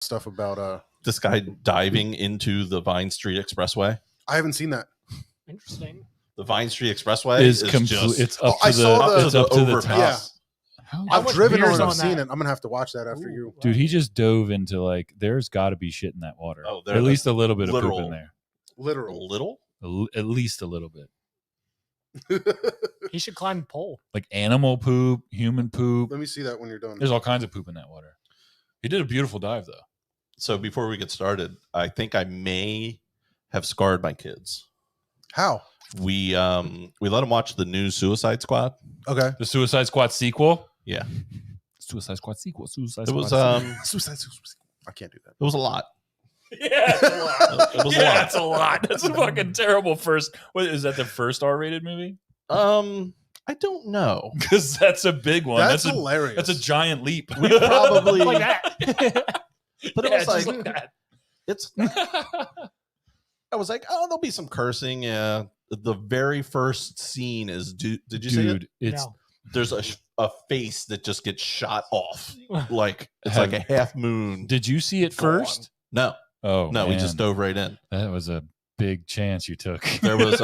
stuff about this guy diving into the Vine Street Expressway. I haven't seen that. Interesting. The Vine Street Expressway is just complete. It's up I to saw the. It's up to the overpass. top. I've much driven beer's on it. I've on seen that? it. I'm gonna have to watch that after Ooh, you. Dude, he just dove into like. There's got to be shit in that water. Oh, at least a little bit of poop in there. Literal. Little? At least a little bit. He should climb a pole. Like animal poop, human poop. Let me see that when you're done. There's all kinds of poop in that water. He did a beautiful dive though. So before we get started, I think I may have scarred my kids. How? We let them watch the new Suicide Squad. Okay. The Suicide Squad sequel. Yeah. Suicide Squad sequel. Suicide It Squad. was Suicide. I can't do that. it was a lot. Yeah, it's a lot. It was a yeah, lot. it's a lot. That's a fucking terrible first. What is that? The first R-rated movie? I don't know. Because that's a big one. That's hilarious. That's a giant leap. We probably Like that. But it Yeah, was just like that. it's I was like, oh, there'll be some cursing. Yeah. The very first scene is did you see it? Dude, it's No. There's a face that just gets shot off. Like it's Have- like a half moon. Did you see it gone. first? No. Oh No, we man. just dove right in. That was a big chance you took. There was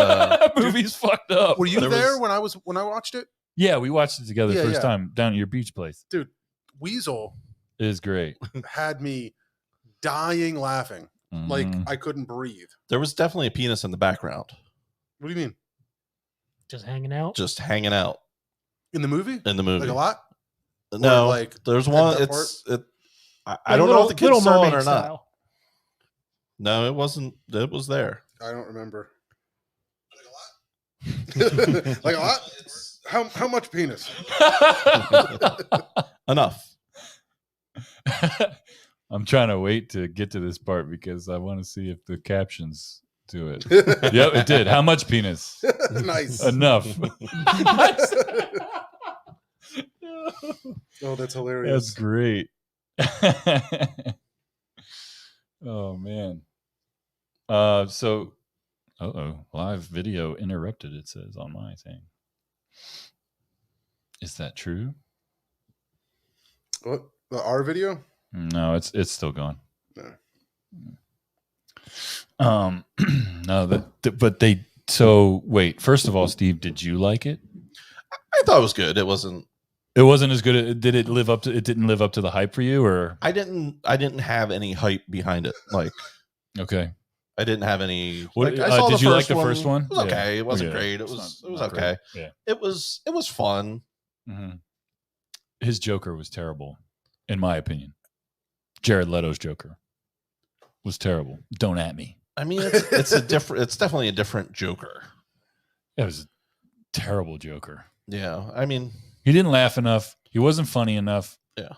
movie's fucked up. Were you There there was- when I watched it? Yeah, we watched it together Yeah, first yeah. time down at your beach place. Weasel It is great. had me dying laughing. Like Mhm. I couldn't breathe. There was definitely a penis in the background, What do you mean? Just hanging out. just hanging out In the movie? in the movie. Like a lot? No, Or like there's at one. that It's part? it. I don't know if the kids Little saw it Mermaid or not. style. No, it wasn't. It was there. I don't remember. Like a lot? How much penis? Enough. I'm trying to wait to get to this part because I want to see if the captions do it. Yep, it did. How much penis? Nice. Enough. Oh, that's That's hilarious. great. Oh man. So live video interrupted, it says on my thing. Is that true? What? Our video? No, it's still going. No. No, but they. So wait. First of all, Steve, did you like it? I thought it was good. It wasn't. It wasn't as good. Did it live up to? It didn't live up to the hype for you, or I didn't have any hype behind it. Like okay? I didn't have any. What, Like, I saw did the you like first the one. first one? It was okay. It wasn't Yeah. great. It It's was not okay. great. Yeah. It was fun. Mhm. His Joker was terrible, in my opinion. Jared Leto's Joker was terrible. Don't at me. I mean, it's a different. It's definitely a different Joker. It was a terrible Joker. Yeah. I mean, He didn't laugh enough. He wasn't funny enough. Yeah.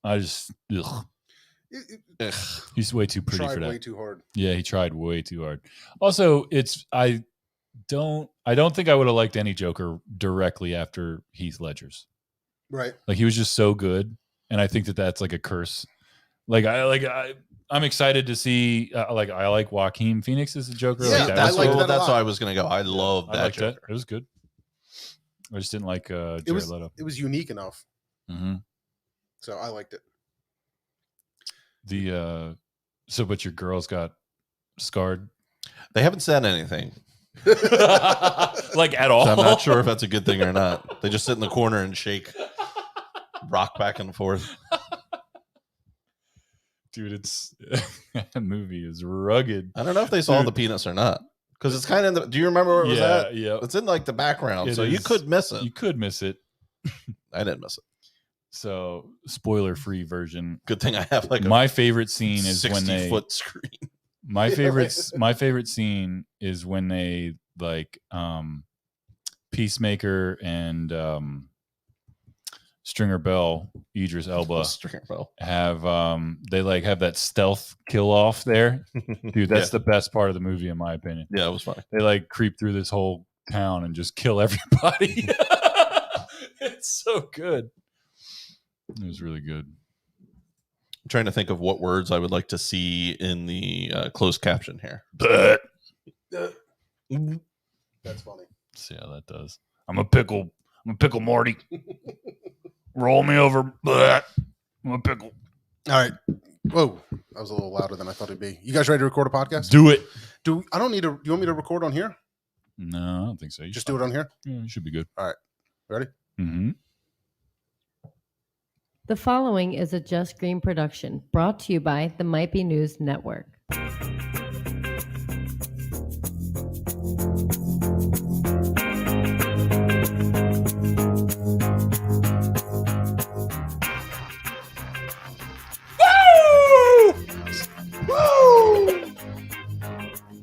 I just ugh. ugh. He's way too pretty Tried for that. way too hard. Yeah, he tried way too hard. Also, I don't think I would have liked any Joker directly after Heath Ledger's. Right. Like he was just so good, and I think that's like a curse. I'm excited to see. I like Joaquin Phoenix as a Joker. Yeah, like, I that's like what, that a that's lot. how I was gonna go. I love I that liked Joker. that. It was good. I just didn't like Jared Leto. It was unique enough. Mm-hmm. So I liked it. But your girls got scarred, They haven't said anything. like at all. So I'm not sure if that's a good thing or not. They just sit in the corner and shake, rock back and forth. Dude, that movie is rugged. I don't know if they saw Dude. the penis or not because it's kind of. Do you remember where it was at? Yeah. It's in like the background, It so you is. could miss it. You could miss it. I didn't miss it. So, spoiler-free version. Good thing I have like a My favorite scene is 60 when they. foot screen. My favorite scene is when they like Peacemaker and Stringer Bell, Idris Elba Stringer bell. have have that stealth kill off there. Dude, that's the best part of the movie in my opinion. Yeah, it was funny. They like creep through this whole town and just kill everybody. It's so good. It was really good. I'm trying to think of what words I would like to see in the closed caption here. That's funny. See how that does. I'm a pickle Marty. Roll me over. I'm a pickle. All right. Whoa, that was a little louder than I thought it'd be. You guys ready to record a podcast? Do it. I don't need to. You want me to record on here? No, I don't think so. Just do it on here. Yeah, you should be good. Ready? Mm-hmm. The following is a Just Green production brought to you by the Might Be News Network.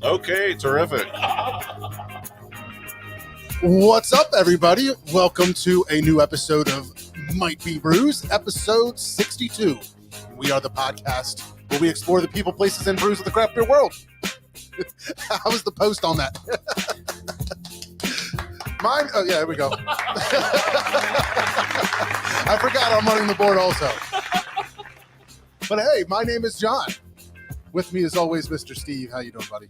Okay, terrific. What's up, everybody? Welcome to a new episode of Might Be Brews, episode 62. We are the podcast where we explore the people, places, and brews of the craft beer world. How was the post on that? Mine? Oh, yeah, here we go. I forgot I'm running the board also. But hey, my name is John. With me, as always, Mr. Steve. How you doing, buddy?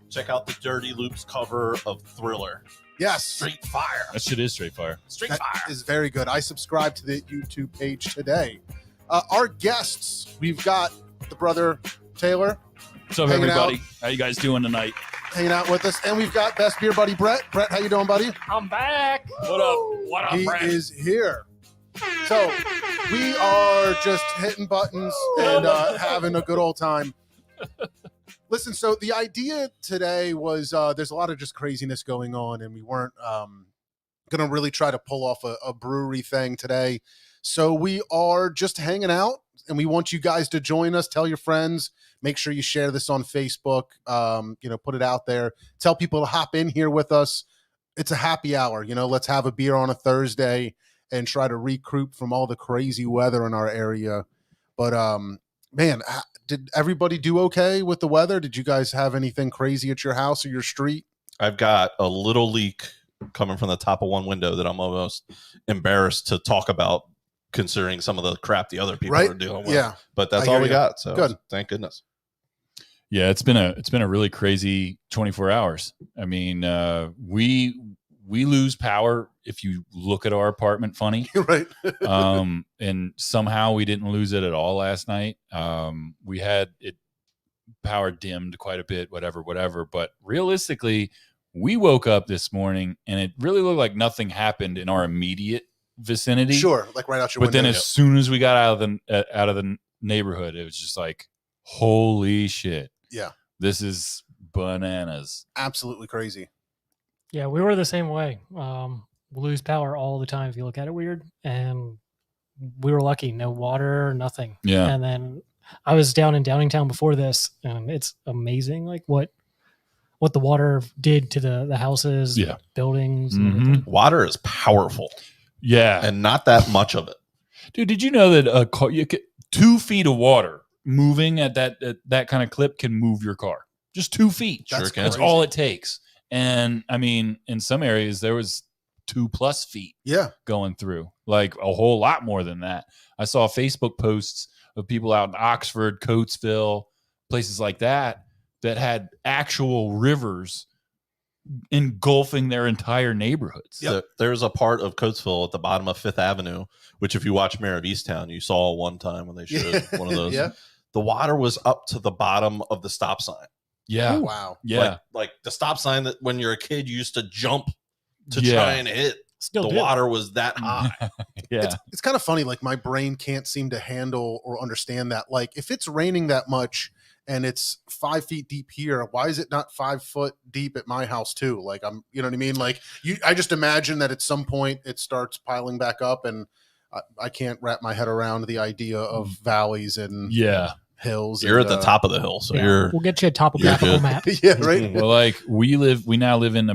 Check out the Dirty Loops cover of Thriller. Yes. Straight fire. That shit is straight fire. Straight That fire. is very good. I subscribed to the YouTube page today. Our guests, we've got the brother Taylor What's up, Hanging everybody? How you guys doing tonight? hanging out with us, and we've got best beer buddy Brett. Brett, how you doing, buddy? I'm back. What up? What up, He Brad? is here. So we are just hitting buttons and having a good old time. Listen, so the idea today was there's a lot of just craziness going on, and we weren't going to really try to pull off a brewery thing today. So we are just hanging out, and we want you guys to join us. Tell your friends. Make sure you share this on Facebook. Put it out there. Tell people to hop in here with us. It's a happy hour. Let's have a beer on a Thursday and try to recruit from all the crazy weather in our area. But man, did everybody do okay with the weather? Did you guys have anything crazy at your house or your street? I've got a little leak coming from the top of one window that I'm almost embarrassed to talk about, considering some of the crap the other people are dealing with. Yeah. But that's I all hear we you. got. So Good. Thank goodness. Yeah, it's been a really crazy 24 hours. I mean, we lose power if you look at our apartment funny. Right. And somehow we didn't lose it at all last night. We had it power dimmed quite a bit, whatever. But realistically, we woke up this morning and it really looked like nothing happened in our immediate vicinity. Sure. Like right out your But window. then as soon as we got out of the neighborhood, it was just like, holy shit. Yeah. This is bananas. Absolutely crazy. Yeah, we were the same way. We lose power all the time if you look at it weird. And we were lucky. No water, nothing. Yeah. And then I was down in Downingtown before this, and it's amazing like what the water did to the houses, Yeah. buildings. And Mhm. everything. Water is powerful Yeah. and not that much of it. Dude, did you know that you could, 2 feet of water moving at that kind of clip can move your car? Just 2 feet. Sure can. That's all it takes. And I mean, in some areas there was 2+ feet Yeah. going through, like a whole lot more than that. I saw Facebook posts of people out in Oxford, Coatesville, places like that had actual rivers engulfing their entire neighborhoods. So there's a part of Coatesville at the bottom of Fifth Avenue, which if you watch Mayor of Easttown, you saw one time when they showed one of those. Yeah. The water was up to the bottom of the stop sign. Yeah. Wow. Yeah. Like the stop sign that when you're a kid you used to jump to Yeah. try and hit. Still The do. water was that high. Yeah. It's kind of funny. Like my brain can't seem to handle or understand that. Like if it's raining that much and it's 5 feet deep here, why is it not 5 foot deep at my house too? Like you know what I mean? Like I just imagine that at some point it starts piling back up, and I can't wrap my head around the idea of valleys and Yeah. hills. You're and, at the top of the hill, so Yeah, we'll get you a topographical good. map. yeah, right. Well, like we now live in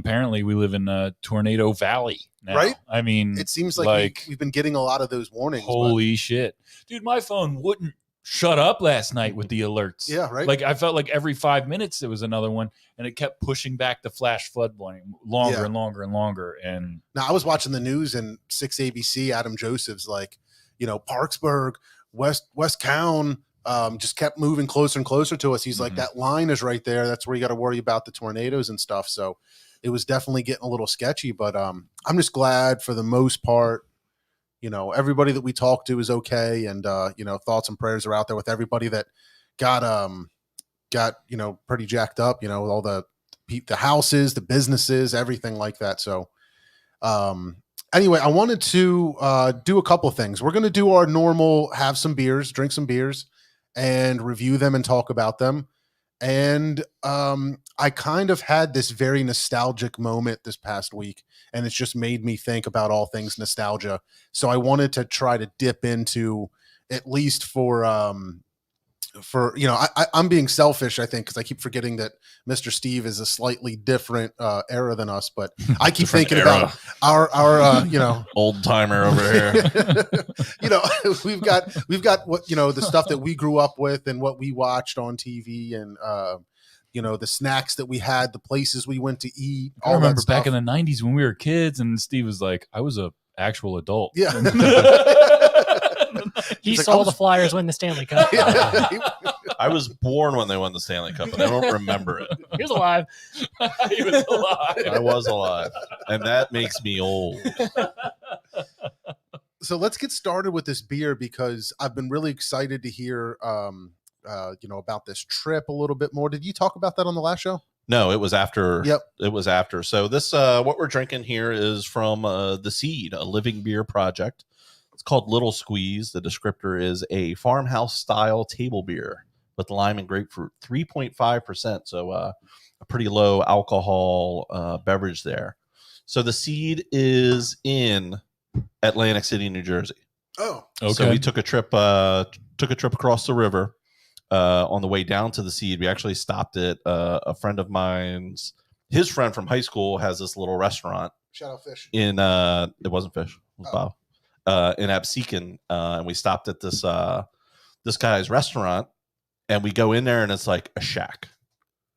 Tornado Valley now. Right? I mean, It seems like we've been getting a lot of those warnings. but- holy shit. Dude, my phone wouldn't shut up last night with the alerts. yeah, right. Like I felt like every 5 minutes there was another one, and it kept pushing back the flash flood warning longer Yeah. and longer and longer. And Now I was watching the news and 6 ABC, Adam Joseph's like, Parksburg, West Cown, just kept moving closer and closer to us. He's like, Mhm. that line is right there. That's where you got to worry about the tornadoes and stuff. So it was definitely getting a little sketchy, but I'm just glad for the most part everybody that we talked to is okay, and thoughts and prayers are out there with everybody that got pretty jacked up, all the houses, the businesses, everything like that. So anyway, I wanted to do a couple of things. We're going to do our normal, drink some beers and review them and talk about them. And I kind of had this very nostalgic moment this past week, and it's just made me think about all things nostalgia. So I wanted to try to dip into, at least for I'm being selfish, I think, because I keep forgetting that Mr. Steve is a slightly different era than us, but I keep thinking about our old timer over here. we've got what, the stuff that we grew up with and what we watched on TV, and the snacks that we had, the places we went to eat. I remember back in the 90s when we were kids, and Steve was like, I was a actual adult. Yeah. He saw the Flyers win the Stanley Cup. I was born when they won the Stanley Cup, but I don't remember it. He was alive. He was alive. I was alive, and that makes me old. So let's get started with this beer, because I've been really excited to hear, about this trip a little bit more. Did you talk about that on the last show? No, it was after. Yep. It was after. So this, what we're drinking here is from The Seed, a living beer project. It's called Little Squeeze. The descriptor is a farmhouse style table beer with lime and grapefruit, 3.5%. So a pretty low alcohol beverage there. So The Seed is in Atlantic City, New Jersey. Oh, okay. So we took a trip across the river. On the way down to The Seed, we actually stopped at a friend of mine's. His friend from high school has this little restaurant. Shout out Fish. In it wasn't Fish, it was Bob. In Absecon, and we stopped at this guy's restaurant, and we go in there, and it's like a shack.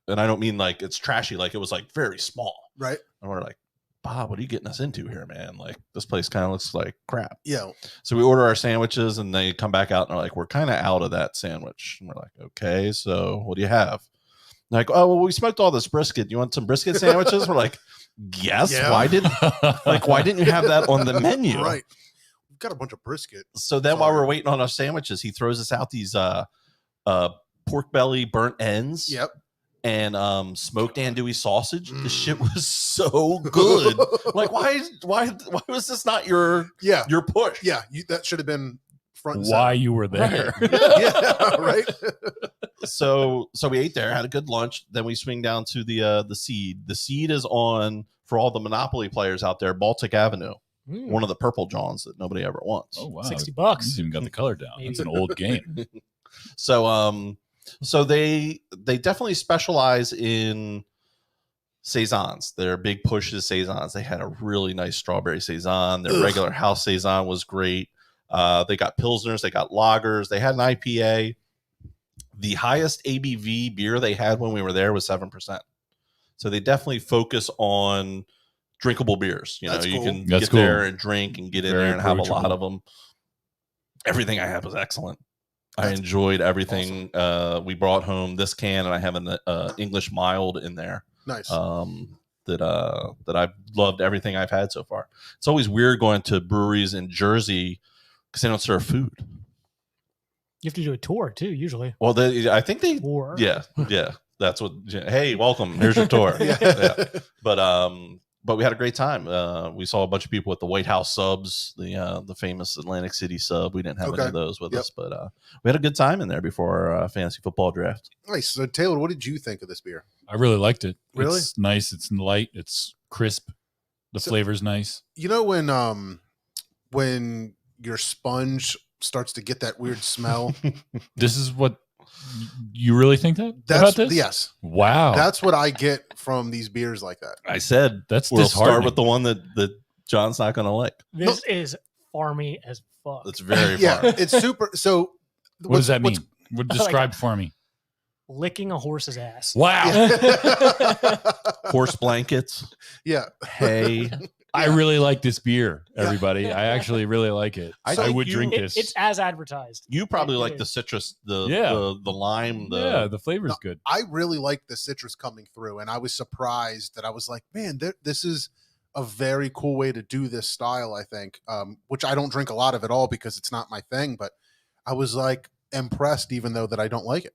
And I don't mean like it's trashy, like it was like very small. Right. And we're like, Bob, what are you getting us into here, man? Like, this place kind of looks like crap. Yeah. So we order our sandwiches, and they come back out and are like, we're kind of out of that sandwich. And we're like, okay, so what do you have? And like, oh, well, we smoked all this brisket. You want some brisket sandwiches? We're like, yes. Yeah. Why didn't you have that on the menu? Right. We've got a bunch of brisket. So then while we're waiting on our sandwiches, he throws us out these pork belly burnt ends. Yep. And smoked andouille sausage. The shit was so good. Like, why was this not your push? Yeah, that should have been front and Why center. you were there. Yeah, right. So we ate there, had a good lunch. Then we swing down to the Seed. The Seed is on, for all the Monopoly players out there, Baltic Avenue. One of the purple Johns that nobody ever wants. Oh wow, $60. This even got the color down. It's an old game. So they definitely specialize in saisons. Their big push is saisons. They had a really nice strawberry saison. Their regular house saison was great. They got pilsners. They got lagers. They had an IPA. The highest ABV beer they had when we were there was 7%. So they definitely focus on drinkable beers. You That's know, cool. you can That's get cool. there and drink and get in Very there and have a lot approachable. of them. Everything I had was excellent. I enjoyed everything. We brought home this can, and I have an English mild in there. Nice. That I've loved everything I've had so far. It's always weird going to breweries in Jersey because they don't serve food. You have to do a tour too, usually. Well, I think they. Or Yeah. That's what. Hey, welcome. Here's your tour. Yeah. But we had a great time. We saw a bunch of people at the White House subs, the famous Atlantic City sub. We didn't have any of those with us, but we had a good time in there before our fantasy football draft. Nice. So Taylor, what did you think of this beer? I really liked it. Really? It's nice. It's light. It's crisp. The flavor's nice. You know when your sponge starts to get that weird smell? This is what you really think about this? Yes. Wow. That's what I get from these beers like that. I said That's we'll start disheartening. with the one that John's not going to like. this is farmy as fuck. It's very Yeah, far. it's super. So What does that mean? What describe for me? Licking a horse's ass. Wow. Horse blankets. Yeah. Hay. I really like this beer, everybody. I actually really like it. I I think would you- drink It- this. it's as advertised. You probably It like is. the citrus, the lime, yeah, the flavor's good. I really like the citrus coming through, and I was surprised that I was like, man, this is a very cool way to do this style, I think, which I don't drink a lot of at all because it's not my thing, but I was like impressed even though that I don't like it.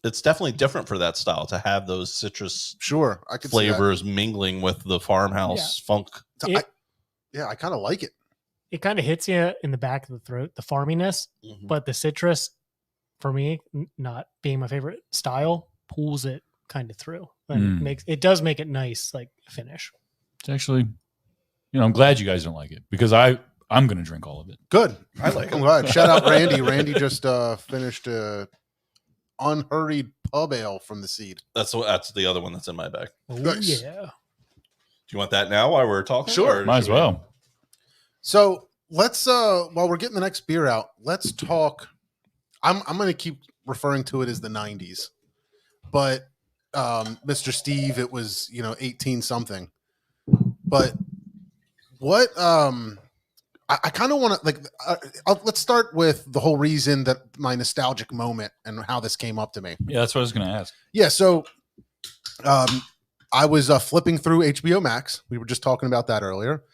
It's definitely different for that style to have those citrus Sure, I could see that. flavors mingling with the farmhouse funk. So I kind of like it. It kind of hits you in the back of the throat, the farminess, but the citrus, for me, not being my favorite style, pulls it kind of through and does make it nice, like finish. It's actually, I'm glad you guys don't like it because I'm going to drink all of it. Good. I like I'm it. glad. Shout out Randy. Randy just finished unhurried pub ale from the seed. That's the other one that's in my bag. Oh, Nice. yeah. Do you want that now while we're talking? Sure. Might as well. So let's while we're getting the next beer out, let's talk. I'm going to keep referring to it as the 90s, but Mr. Steve, it was 18 something. But what I kind of want to let's start with the whole reason that my nostalgic moment and how this came up to me. Yeah, that's what I was going to ask. Yeah, so I was flipping through HBO Max. We were just talking about that earlier,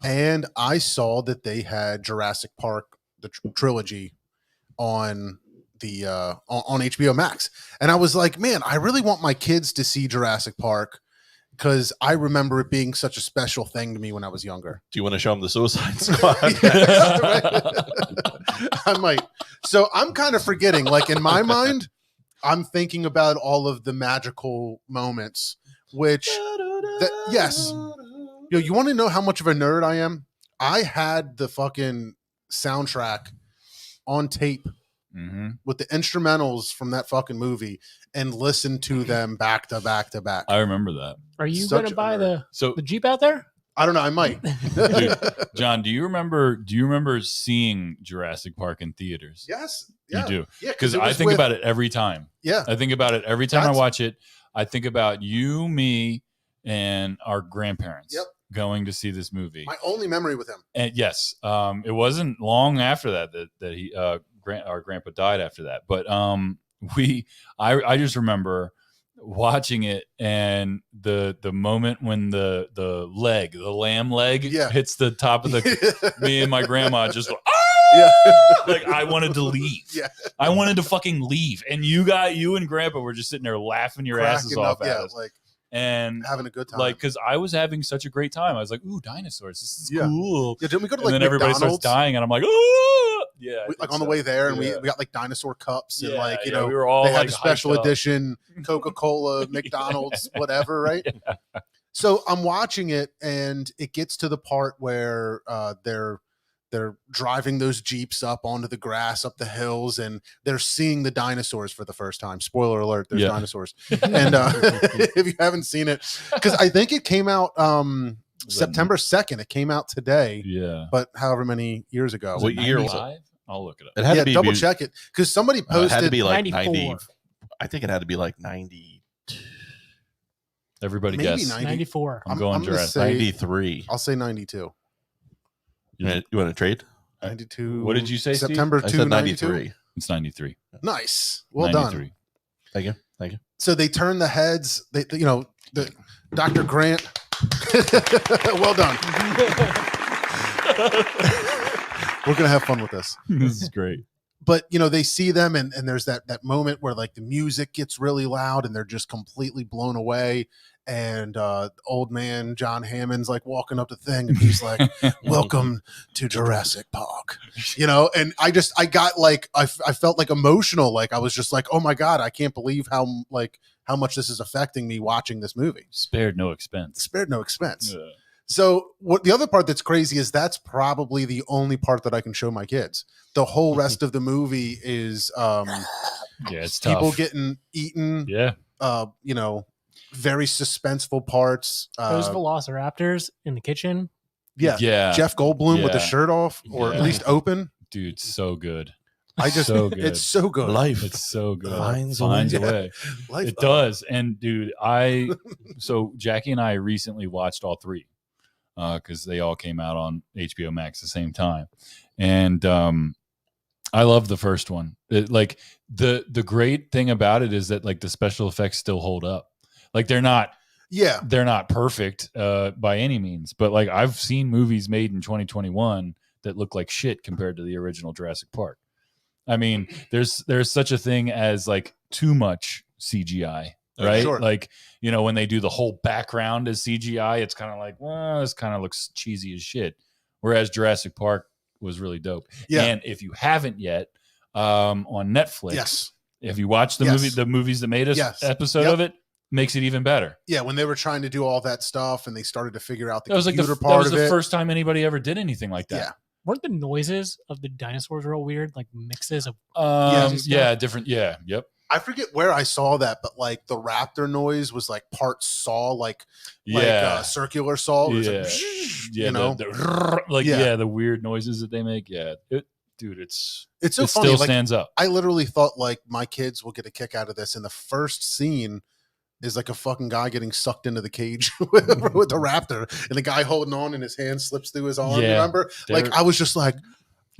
and I saw that they had Jurassic Park, the trilogy, on the on HBO Max, and I was like, man, I really want my kids to see Jurassic Park because I remember it being such a special thing to me when I was younger. Do you want to show them the Suicide Squad? Yes, right. I might. So I'm kind of forgetting. Like in my mind, I'm thinking about all of the magical moments, which yes. You want to know how much of a nerd I am? I had the fucking soundtrack on tape with the instrumentals from that fucking movie and listened to them back to back to back. I remember that. Are you Such going to a buy nerd. the Jeep out there? I don't know. I might. Dude, John, do you remember seeing Jurassic Park in theaters? Yes. Yeah. You do. Yeah. Because I think about it every time. Yeah. I think about it every time I watch it. I think about you, me, and our grandparents going to see this movie. My only memory with him. And yes, it wasn't long after that he our grandpa died after that. But I just remember watching it and the moment when the lamb leg hits the top of the me and my grandma just go, like I wanted to leave. Yeah. I wanted to fucking leave. And you and grandpa were just sitting there laughing your asses off at us. And having a good time. Like, because I was having such a great time. I was like, ooh, dinosaurs. This is cool. Yeah, didn't we go to and then everybody starts dying, and I'm like, oh, yeah. On the way there, and we got like dinosaur cups, and we were all they had like a special edition Coca-Cola, McDonald's, whatever, right? Yeah. So I'm watching it, and it gets to the part where they're driving those Jeeps up onto the grass, up the hills, and they're seeing the dinosaurs for the first time. Spoiler alert, there's dinosaurs. And if you haven't seen it, because I think it came out September 2nd. It came out today. Yeah. But however many years ago. What year was it? I'll look it up. It had to be double check it. Because somebody posted. It had to be like 94. 90. I think it had to be like 90. Everybody Maybe guess. 94. I'm going Jurassic. 93. I'll say 92. You want to trade? 92. What did you say, September Steve? 2, I said 92? 93. It's 93. Nice. Well 93. done. Thank you. Thank you. So they turn the heads. The Dr. Grant. Well done. We're gonna have fun with this. This is great. But they see them, and there's that moment where like the music gets really loud, and they're just completely blown away. And old man John Hammond's like walking up the thing, and he's like, "Welcome to Jurassic Park," And I got like I felt like emotional, like I was just like, "Oh my god, I can't believe how much this is affecting me watching this movie." Spared no expense. Yeah. So what the other part that's crazy is that's probably the only part that I can show my kids. The whole rest of the movie is it's people tough. getting eaten. Yeah. Very suspenseful parts. Those velociraptors in the kitchen. Yeah. Jeff Goldblum with the shirt off, or at least open. Dude, so good. So good. It's so good. It's so good. Finds a way. Life, it does. And dude, so Jackie and I recently watched all three because they all came out on HBO Max at the same time. And I love the first one. Like the great thing about it is that like the special effects still hold up. Like they're not Yeah. They're not perfect by any means, but like I've seen movies made in 2021 that look like shit compared to the original Jurassic Park. I mean, there's such a thing as like too much CGI, right? Sure. Like, you know, when they do the whole background as CGI, it's kind of like, well, this kind of looks cheesy as shit. Whereas Jurassic Park was really dope. Yeah. And if you haven't yet, on Netflix, Yes. if you watch the movies that made us episode of it, makes it even better. Yeah, when they were trying to do all that stuff and they started to figure out the That was like computer that part was of the it. first time anybody ever did anything like that. Yeah. Weren't the noises of the dinosaurs real weird? Like mixes of Different. Yeah. Yep. I forget where I saw that, but like the raptor noise was like part saw, like circular saw. It was like, yeah, you know, the weird noises that they make. Yeah, it so it funny. still Like, stands up. I literally thought like my kids will get a kick out of this, and the first scene is like a fucking guy getting sucked into the cage with the raptor, and the guy holding on, and his hand slips through his arm. Yeah, remember? Like I was just like.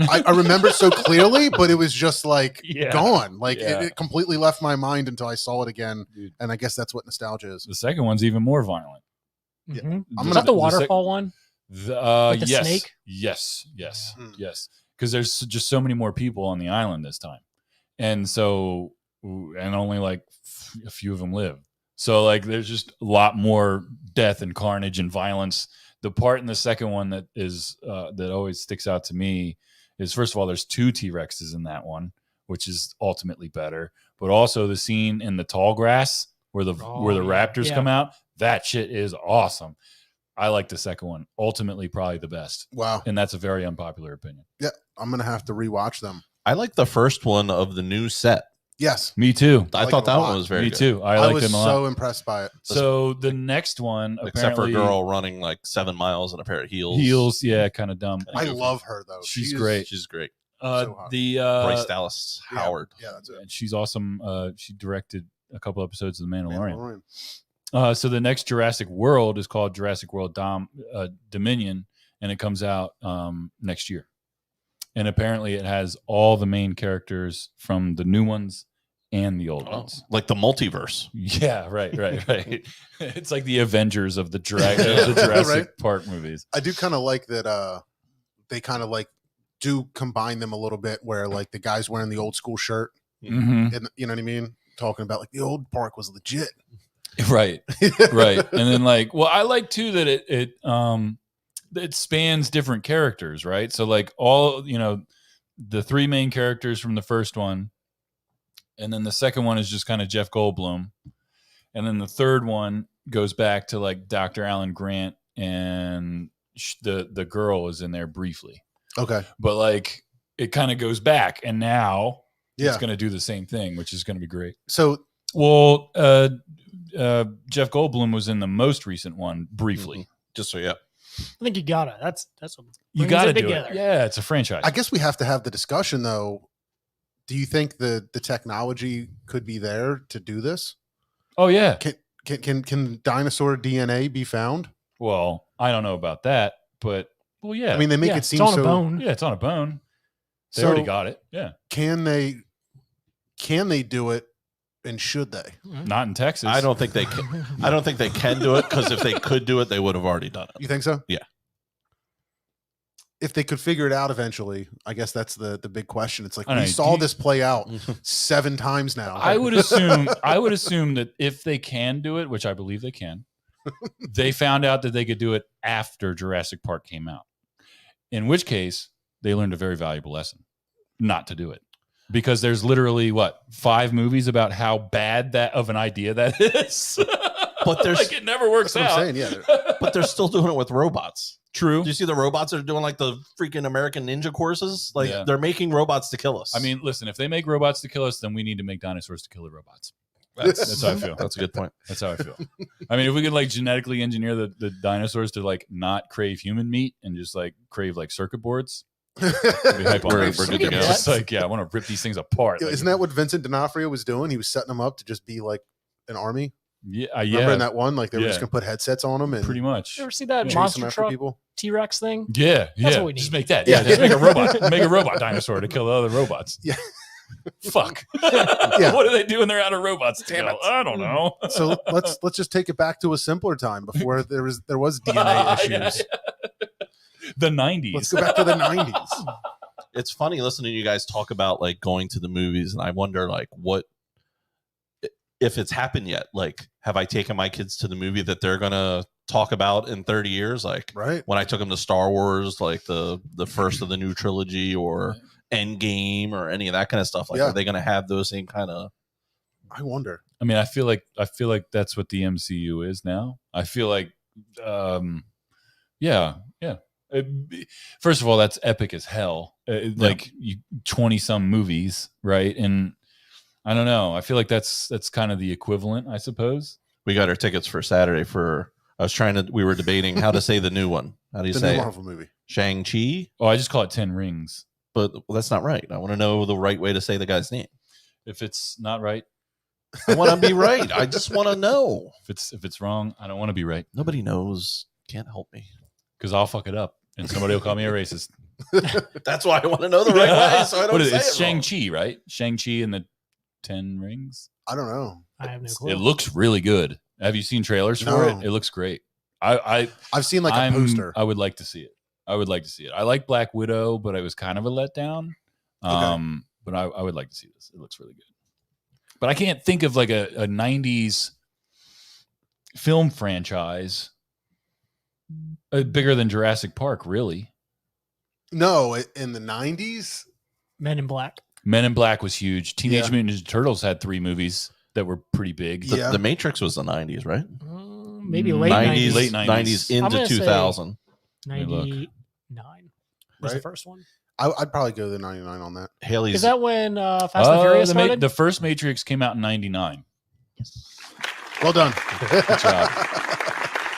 I remember so clearly, but it was just like gone. Like it completely left my mind until I saw it again. Dude. And I guess that's what nostalgia is. The second one's even more violent. Mm-hmm. Is that the waterfall one? With the yes. Snake? Yes. Because there's just so many more people on the island this time. And so, and only like a few of them live. So like, there's just a lot more death and carnage and violence. The part in the second one that is, that always sticks out to me is, first of all, there's 2 T-Rexes in that one, which is ultimately better. But also the scene in the tall grass where the raptors come out, that shit is awesome. I like the second one. Ultimately, probably the best. Wow. And that's a very unpopular opinion. Yeah, I'm going to have to rewatch them. I like the first one of the new set. Yes. Me too. I thought that one was very good. Me too. I liked was them a lot. so impressed by it. So the next one, except for a girl running like 7 miles in a pair of heels. Yeah, kind of dumb. I love her though. She's great. She's great. So hot. Bryce Dallas Howard. Yeah, that's it. And she's awesome. She directed a couple episodes of The Mandalorian. Mandalorian. So the next Jurassic World is called Jurassic World Dominion, and it comes out next year. And apparently it has all the main characters from the new ones and the old ones. Like the multiverse. Yeah, right. It's like the Avengers of the Jurassic Park movies. I do kind of like that they kind of like do combine them a little bit, where like the guy's wearing the old school shirt. Mm-hmm. And you know what I mean? Talking about like the old park was legit. Right. And then like, well, I like too that it spans different characters, right? So like all, you know, the 3 main characters from the first one, and then the second one is just kind of Jeff Goldblum, and then the third one goes back to like Dr. Alan Grant, and the girl is in there briefly. Okay. But like it kind of goes back, and now it's going to do the same thing, which is going to be great. So, well, Jeff Goldblum was in the most recent one briefly. Mm-hmm. Just so I think you gotta. That's what you gotta do together. it. Yeah, it's a franchise. I guess we have to have the discussion though. Do you think the technology could be there to do this? Oh yeah. Can dinosaur DNA be found? Well, I don't know about that, but well, yeah. I mean, they make it seem it's on so. a bone. Yeah, it's on a bone. They So already got it. Yeah. Can they do it, and should they? Not in Texas. I don't think they can. I don't think they can do it, because if they could do it, they would have already done it. You think so? Yeah. If they could figure it out eventually, I guess that's the big question. It's like I we know. saw this play out 7 times now. I would assume that if they can do it, which I believe they can, they found out that they could do it after Jurassic Park came out. In which case, they learned a very valuable lesson not to do it. Because there's literally 5 movies about how bad that of an idea that is. But there's like it never works That's out. what I'm saying. Yeah. but they're still doing it with robots. True. Do you see the robots that are doing like the freaking American Ninja courses? Like they're making robots to kill us. I mean, listen, if they make robots to kill us, then we need to make dinosaurs to kill the robots. That's how I feel. That's a good point. That's how I feel. I mean, if we could like genetically engineer the dinosaurs to like not crave human meat and just like crave like circuit boards, we're good to go. It's like, I want to rip these things apart. Yo, isn't that what Vincent D'Onofrio was doing? He was setting them up to just be like an army. Yeah, Remember in that one, like they were just gonna put headsets on them and pretty much. You ever see that chase monster them after truck people. T-Rex thing? Yeah, That's what we need. Just make that. Yeah, just make a robot. Make a robot dinosaur to kill the other robots. Yeah. Fuck. Yeah. What are they doing? They're out of robots. Damn it. I don't know. So let's just take it back to a simpler time before there was DNA issues. The 90s. Let's go back to the 90s. It's funny listening to you guys talk about like going to the movies, and I wonder like what if it's happened yet. Like, have I taken my kids to the movie that they're gonna talk about in 30 years? Like, Right. when I took them to Star Wars, like the first of the new trilogy, or Endgame, or any of that kind of stuff. Like, Yeah. are they gonna have those same kind of? I wonder. I mean, I feel like that's what the MCU is now. I feel like, yeah. First of all, that's epic as hell. Like 20 some movies, right? And I don't know. I feel like that's kind of the equivalent, I suppose. We got our tickets for Saturday for. We were debating how to say the new one. How do you The say new it? Marvel movie. Shang-Chi? Oh, I just call it 10 Rings. But that's not right. I want to know the right way to say the guy's name. If it's not right, I want to be right. I just want to know. if it's wrong, I don't want to be right Nobody knows. Can't help me. because I'll fuck it up and somebody will call me a racist. That's why I want to know the right way. So I don't What is say it? It's it wrong. Shang-Chi, right? Shang-Chi and the 10 Rings. I don't know. I have no clue. It looks really good. Have you seen trailers for No. it? It looks great. I've seen like a poster. I would like to see it. I like Black Widow, but it was kind of a letdown. But I would like to see this. It looks really good. But I can't think of like a 90s film franchise bigger than Jurassic Park, really. No, in the 90s. Men in Black. Men in Black was huge. Teenage Yeah. Mutant Ninja Turtles had 3 movies that were pretty big. Yeah. The Matrix was the 90s, right? Maybe late 90s, 90s. Late 90s. 90s I'm into gonna say- 2000. me look. 99 was the Right. first one. I'd probably go the 99 on that. Haley's Is that when Fast and Furious started? the first Matrix came out in 99. Well done. Good job.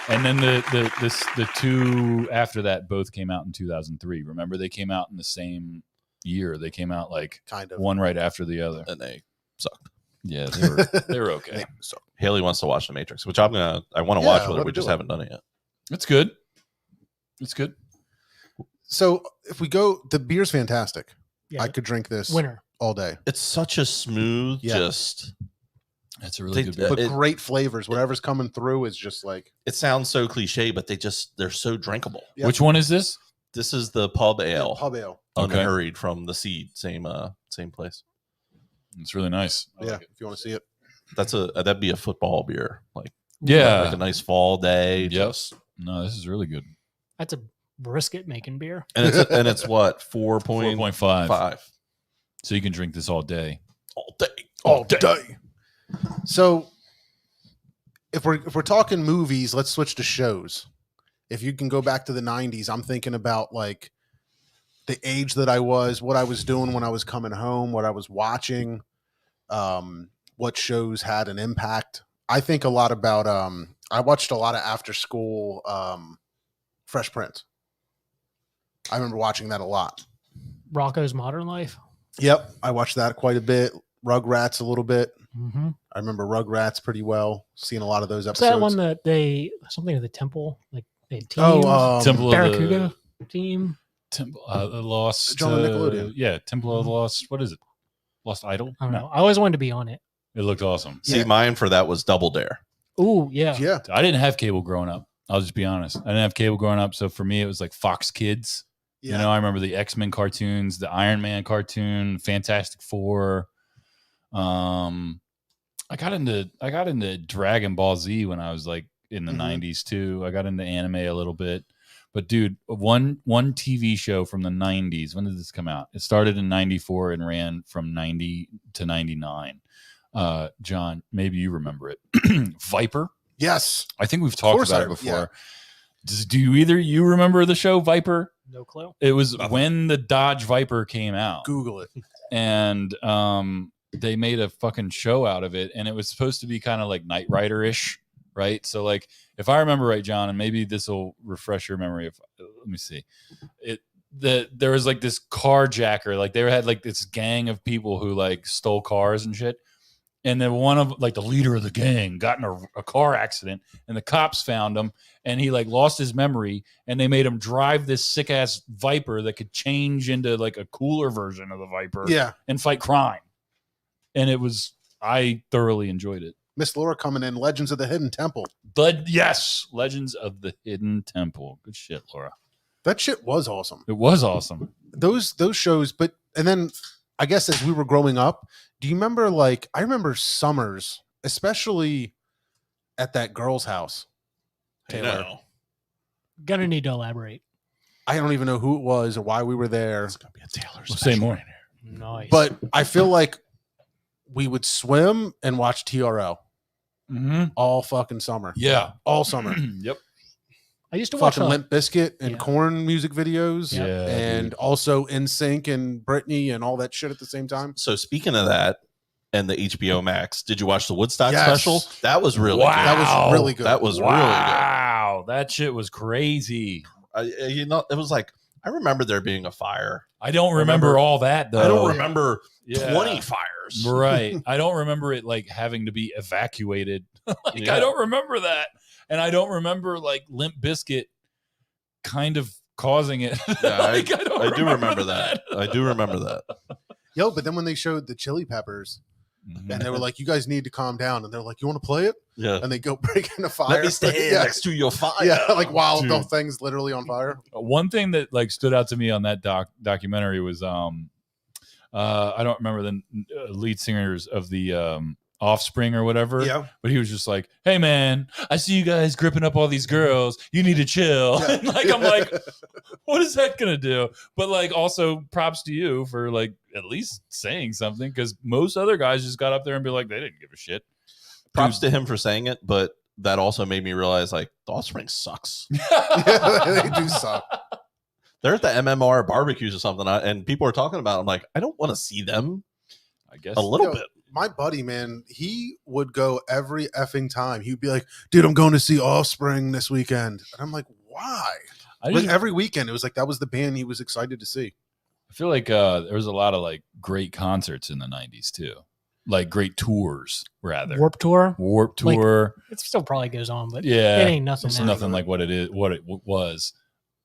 And then the 2 after that both came out in 2003. Remember, they came out in the same year. They came out like Kind of. one right after the other. and they sucked. Yeah, they were okay. So, Haley wants to watch The Matrix, which I want to Yeah, watch with her. let We her do just it. haven't done it yet. It's good. It's good. so if we go, the beer's fantastic. Yeah, I could drink this winner. all day. It's such a smooth, Yeah. just. That's a really They- good beer. But It- great flavors. Whatever's coming through is just like, It sounds so cliche, but they're so drinkable. Yeah. Which one is this? This is the pub ale, pub ale. Okay. unhurried from the Seed, same place. It's really nice. I Yeah, like it. if you want to see it. That'd be a football beer, like Yeah. a nice fall day. Yep. Just, No, this is really good. That's a brisket making beer. and it's what 4.5 4.5. So you can drink this all day. all day. All day. So if we're talking movies, let's switch to shows. If you can go back to the 90s, I'm thinking about like the age that I was, what I was doing when I was coming home, what I was watching, what shows had an impact. I think a lot about I watched a lot of after school Fresh Prince. I remember watching that a lot. Rocco's Modern Life. Yep, I watched that quite a bit. Rugrats a little bit. Mm-hmm. I remember Rugrats pretty well. Seeing a lot of those What's episodes. that one that they something of the temple, like they had teams, Temple of Barracuda the team. Temple Lost. John Nickelodeon. Yeah, Temple of the Lost. What is it? Lost Idol? I don't know. I always wanted to be on it. It looked awesome. See, Yeah. mine for that was Double Dare. Ooh, yeah. Yeah, I didn't have cable growing up. I'll just be honest. I didn't have cable growing up, so for me it was like Fox Kids. yeah. You know, I remember the X-Men cartoons, the Iron Man cartoon, Fantastic Four. I got into Dragon Ball Z when I was like in the Mhm. 90s too. I got into anime a little bit. But dude, one TV show from the 90s. When did this come out? It started in 94 and ran from 90 to 99. John, maybe you remember it. Viper. Yes. I think we've talked course about I- it before. Do you remember the show Viper? No clue. It was when the Dodge Viper came out, Google it. and they made a fucking show out of it, and it was supposed to be kind of like Knight Rider-ish, right? So like, if I remember right, John, and maybe this will refresh your memory. Let me see, there was like this carjacker, like they had like this gang of people who like stole cars and shit. And then one of like the leader of the gang got in a car accident, and the cops found him, and he like lost his memory, and they made him drive this sick ass Viper that could change into like a cooler version of the Viper Yeah. and fight crime. and I thoroughly enjoyed it. Miss Laura coming in, Legends of the Hidden Temple. Yes, Legends of the Hidden Temple. Good shit, Laura. That shit was awesome. It was awesome. Those shows, and then I guess as we were growing up, do you remember I remember summers, especially at that girl's house. Taylor. Gonna need to elaborate. I don't even know who it was or why we were there. It's gonna be a Taylor. We'll say more. Nice. But I feel like we would swim and watch TRL all fucking summer. Yeah. All summer. Yep. I used to watch Fucking Limp Bizkit and Yeah. Korn music videos. Yeah, And dude. also NSYNC and Britney and all that shit at the same time. So speaking of that and the HBO Max, did you watch the Woodstock Yes. special? That was really Wow. good. That was really good. That was Wow. That shit was crazy. really good. It was like I remember there being a fire. I don't remember all that though. I don't remember Yeah. 20 fires. Right. I don't remember it like having to be evacuated. Yeah. I don't remember that. And I don't remember like Limp Bizkit kind of causing it. Yeah, I I do remember that. I do remember that. Yo, but then when they showed the Chili Peppers Mhm. and they were like, you guys need to calm down. And they're like, you want to play it? Yeah. And they go break into fire. Let me stand yeah. next to your fire. Yeah, like while the Dude. thing's literally on fire. One thing that like stood out to me on that documentary was I don't remember the lead singers of the Offspring or whatever. Yeah. But he was just like, "Hey man, I see you guys gripping up all these girls. You need to chill." Yeah. And like I'm like, what is that gonna do? But like also props to you for like at least saying something, because most other guys just got up there and be like, they didn't give a shit. Props to him for saying it, but that also made me realize like the Offspring sucks. Yeah, they do suck. They're at the MMR barbecues or something, and people are talking about it. I'm like, I don't want to see them I guess a little Yo, bit. My buddy, man, he would go every effing time. He'd be like, dude, I'm going to see Offspring this weekend. And I'm like, why? I Like just every weekend, it was like that was the band he was excited to see. I feel like there was a lot of like great concerts in the 90s too. Like great tours, rather. Warp Tour. Warp Like, Tour. It still probably goes on, but Yeah. it ain't nothing. It's now. nothing like what it was.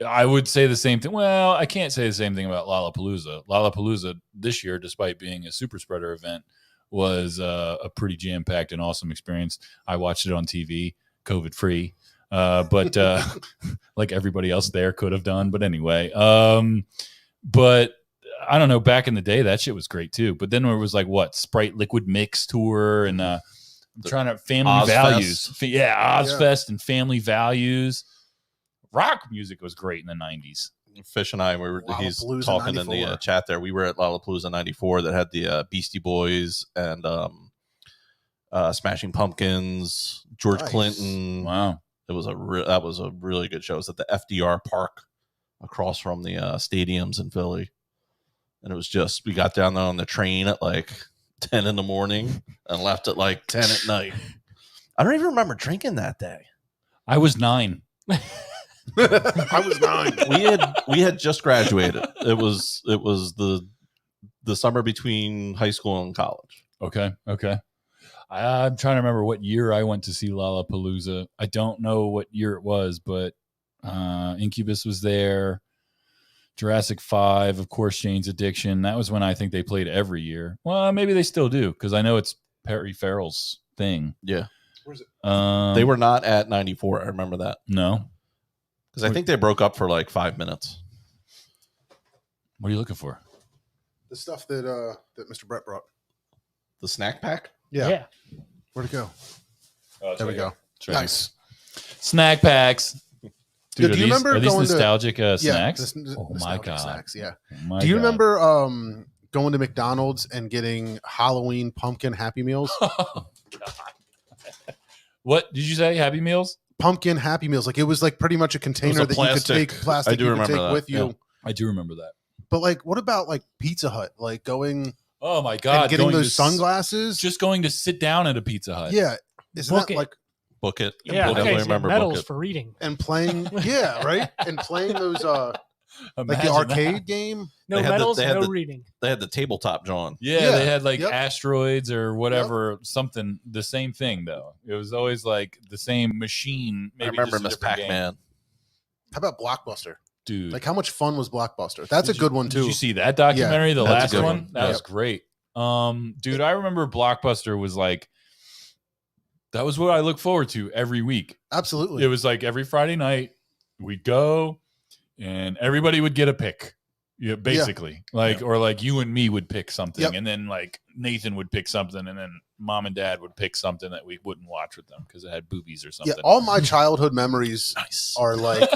I would say the same thing. Well, I can't say the same thing about Lollapalooza. Lollapalooza this year, despite being a super spreader event, was a pretty jam-packed and awesome experience. I watched it on TV, COVID free, but like everybody else there could have done. But anyway, but I don't know. Back in the day, that shit was great too. But then there was like what Sprite Liquid Mix tour and I'm trying to family Ozfest. values. Yeah, Ozfest Yeah. and family values. Rock music was great in the 90s. Fish and I, he's Lollapalooza talking in 94. the chat there. We were at Lollapalooza 94 that had the Beastie Boys and Smashing Pumpkins, George Nice. Clinton. Wow. It was that was a really good show. It was at the FDR Park across from the stadiums in Philly. And it was just, we got down there on the train at like 10 in the morning and left at like 10 at night. I don't even remember drinking that day. I was 9. I was 9. We had just graduated. It was the summer between high school and college. Okay. I'm trying to remember what year I went to see Lollapalooza. I don't know what year it was, but Incubus was there. Jurassic 5, of course, Jane's Addiction. That was when I think they played every year. Well, maybe they still do, because I know it's Perry Farrell's thing. Yeah. Where's it? They were not at 94. I remember that. No. Because I think they broke up for like 5 minutes. What are you looking for? The stuff that Mr. Brett brought. The snack pack? Yeah. Where'd it go? Oh, There we go. Nice. Snack packs. Dude, Do you remember are these going to- nostalgic Yeah. snacks? this- Oh my nostalgic God. Snacks, yeah. Oh my Do you God. remember going to McDonald's and getting Halloween pumpkin Happy Meals? Oh, God. What did you say? Happy Meals? Pumpkin Happy Meals. Like it was like pretty much a container a that you could plastic- take plastic I do you could remember take that, with you. yeah. I do remember that. But like, what about like Pizza Hut? Like going Oh my God. and getting going those to sunglasses? Just going to sit down at a Pizza Hut. Yeah. Isn't Book that it. like Book it. Yeah, I okay, definitely so remember Book medals it. for reading. and playing yeah, right? And playing those like Imagine the that. arcade game. No They had the- medals, they had no the- reading. They had the tabletop, John. Yeah, Yeah, they had like yep. asteroids or whatever, something, the same thing though. It was always like the same machine. Maybe I remember just a Miss different game. Pac-Man. How about Blockbuster? Dude. Like how much fun was Blockbuster? That's a good one Did too. you see that documentary, the That's a last good one? one. That was Yep. great. Dude, I remember Blockbuster was like, that was what I look forward to every week. Absolutely. It was like every Friday night we'd go and everybody would get a pick. Yeah, basically. Or like you and me would pick something, and then like Nathan would pick something, and then mom and dad would pick something that we wouldn't watch with them because it had boobies or something. Yeah, all my childhood memories are like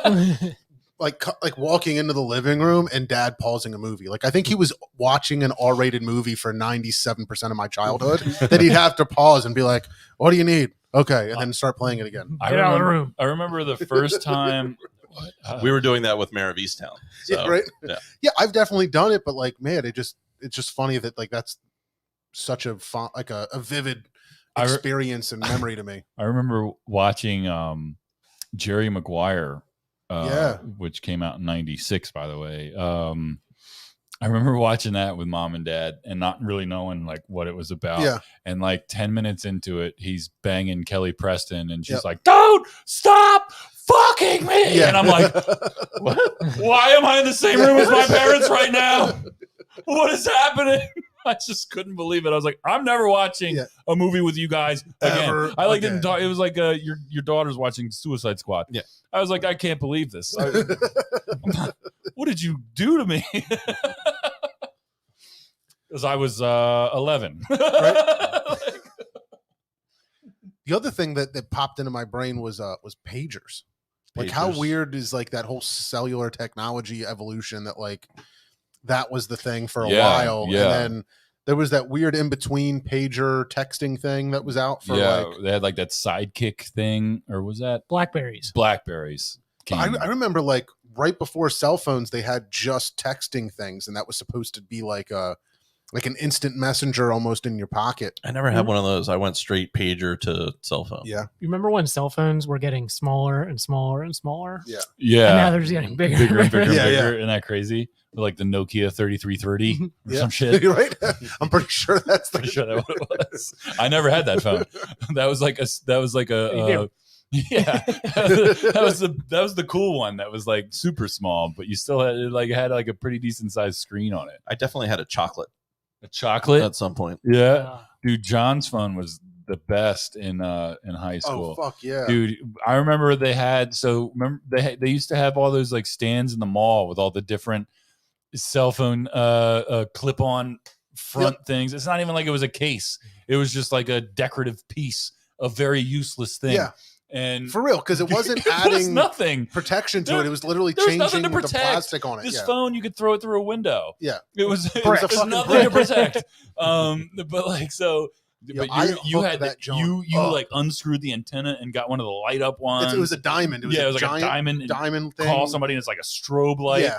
like walking into the living room and dad pausing a movie. Like I think he was watching an R-rated movie for 97% of my childhood that he'd have to pause and be like, "What do you need?" Okay, and then start playing it again. Get out of the room. I remember the first time we were doing that with Mayor of Easttown. So, Yeah, right. Yeah. Yeah, I've definitely done it, but like, man, it's just funny that like that's such a like a vivid experience and memory to me. I remember watching Jerry Maguire, which came out in '96, by the way. I remember watching that with mom and dad and not really knowing like what it was about. Yeah. And like 10 minutes into it, he's banging Kelly Preston and she's like, "Don't stop fucking me." Yeah. And I'm like, what? Why am I in the same room as my parents right now? What is happening? I just couldn't believe it. I was like, I'm never watching a movie with you guys again. I like didn't talk. It was like your daughter's watching Suicide Squad. Yeah. I was like, I can't believe this. What did you do to me? Because I was 11. The other thing that popped into my brain was pagers. Like how weird is like that whole cellular technology evolution that like that was the thing for a while. Yeah. And then there was that weird in between pager texting thing that was out for like they had like that sidekick thing, or was that Blackberries? Blackberries. I remember like right before cell phones, they had just texting things, and that was supposed to be like an instant messenger almost in your pocket. I never had one of those. I went straight pager to cell phone. Yeah. You remember when cell phones were getting smaller and smaller and smaller? Yeah. Yeah. And now they're just getting bigger. Bigger and bigger and Yeah, bigger. Isn't that crazy? Like the Nokia 3330 or some shit. You're right. I'm pretty sure that's Pretty sure that's what it was. I never had that phone. That was like a yeah. that was the cool one that was like super small, but you still had like a pretty decent sized screen on it. I definitely had a chocolate A chocolate at some point. Yeah. Dude, John's phone was the best in high school. Oh fuck yeah. Dude, I remember they used to have all those like stands in the mall with all the different cell phone clip-on front things. It's not even like it was a case. It was just like a decorative piece, a very useless thing. Yeah. And for real, because it wasn't adding nothing protection to it. It was literally there was nothing changing to the plastic on it. This phone, you could throw it through a window. Yeah. It was a nothing to brick. protect. But like so. Yo, But you had that you like unscrewed the antenna and got one of the light up ones. It was a diamond. It was it a was like giant a diamond thing. Call somebody and it's like a strobe light. Yeah.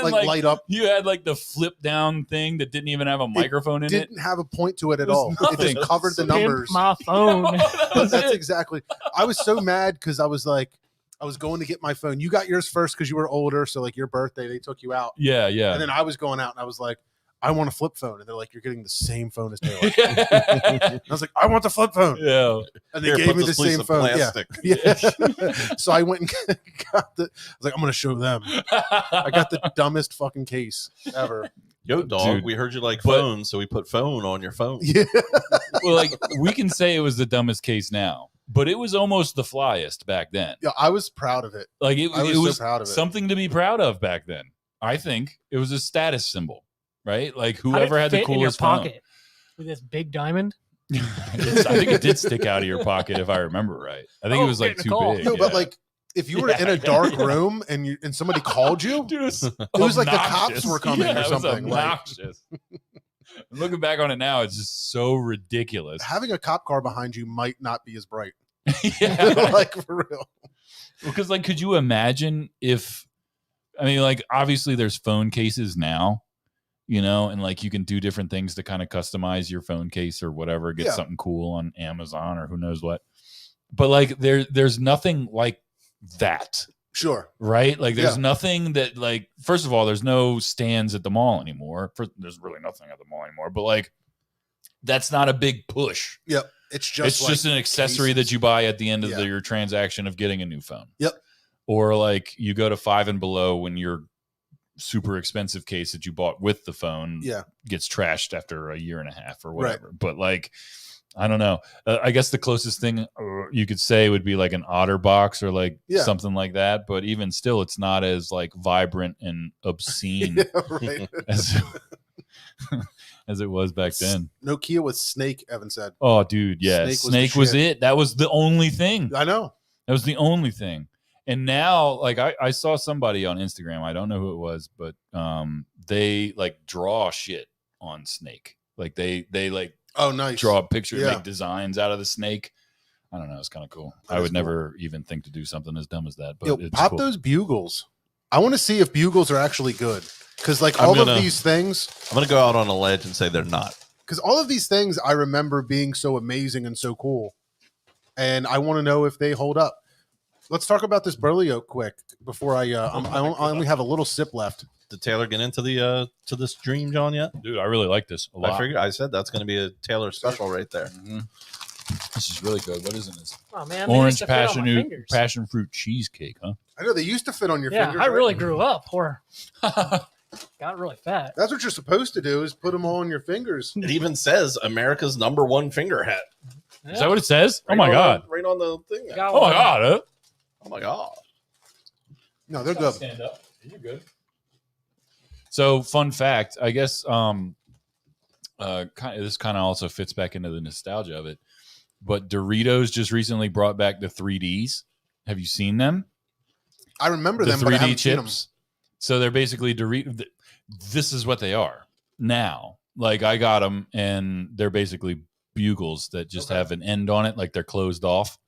Like light up. You had like the flip down thing that didn't even have a microphone in it. Didn't have a point to it at It was all. It nothing. just covered the Pimp numbers. my phone. But that's exactly. I was so mad because I was going to get my phone. You got yours first because you were older. So like your birthday, they took you out. Yeah. And then I was going out and I was like, I want a flip phone. And they're like, you're getting the same phone as Taylor. I was like, I want the flip phone. Yeah. And they Here, gave put me this the piece same of phone. plastic. Yeah. So I went and got I was like, I'm going to show them. I got the dumbest fucking case ever. Yo, dog, Dude. we heard you like But- phones, so we put phone on your phone. Yeah. Well, like we can say it was the dumbest case now, but it was almost the flyest back then. Yeah, I was proud of it. Like it I was was so proud of it. something to be proud of back then. I think it was a status symbol, right? Like How'd it whoever had the fit in your coolest phone. pocket with this big diamond. I think it did stick out of your pocket if I remember right. I think it was like getting a too call. big. No, but yeah. like if you were in a dark room and somebody called you, Dude, it was like the obnoxious. cops were coming or Yeah, it was something, like- obnoxious. Looking back on it now, it's just so ridiculous. having a cop car behind you might not be as bright. Yeah. Like for real. Because like could you imagine if I mean like obviously there's phone cases now, you know, and like you can do different things to kind of customize your phone case or whatever, get Yeah. something cool on Amazon or who knows what. But like there's nothing like that, Sure. right? Like there's Yeah. nothing that like first of all, there's no stands at the mall anymore. There's really nothing at the mall anymore, but like that's not a big push. Yep. It's just It's just an accessory that you buy at the end of Yeah. your transaction of getting a new phone. Yep. Or like you go to Five and Below when you're super expensive case that you bought with the phone Yeah. gets trashed after a year and a half or whatever. But like, I don't know. I guess the closest thing you could say would be like an OtterBox or like something like that. But even still, it's not as like vibrant and obscene Right. as it was back then. Nokia was Snake, Evan said. Oh, dude, yeah, Snake was it. That was the only thing. I know. That was the only thing. And now, like, I saw somebody on Instagram. I don't know who it was, but they like draw shit on Snake. Like they like nice. draw a picture, make designs out of the snake. I don't know. It's kind of cool. I would never even think to do something as dumb as that. But it's pop cool. those bugles. I want to see if bugles are actually good. Because like all of these things, I'm gonna go out on a ledge and say they're not. Because all of these things I remember being so amazing and so cool, and I want to know if they hold up. Let's talk about this burley oak quick before I only have a little sip left. Did Taylor get into the to this dream, John, yet? Dude, I really like this a lot. I said that's going to be a Taylor special right there. Mm-hmm. This is really good. What is in this? Oh man, orange passion fruit cheesecake, huh? I know they used to fit on your fingers. Yeah, I really grew up poor. Got really fat. That's what you're supposed to do is put them all on your fingers. It even says America's #1 finger hat. Yeah. Is that what it says? Right oh my god! Right on the thing. Oh my god! Huh? Oh my god! No, they're good. Stand up. You're good. So, fun fact, I guess this kind of also fits back into the nostalgia of it. But Doritos just recently brought back the 3Ds. Have you seen them? I remember the them, 3D but I haven't seen chips. So they're basically Doritos. This is what they are now. Like I got them, and they're basically bugles that just have an end on it, like they're closed off.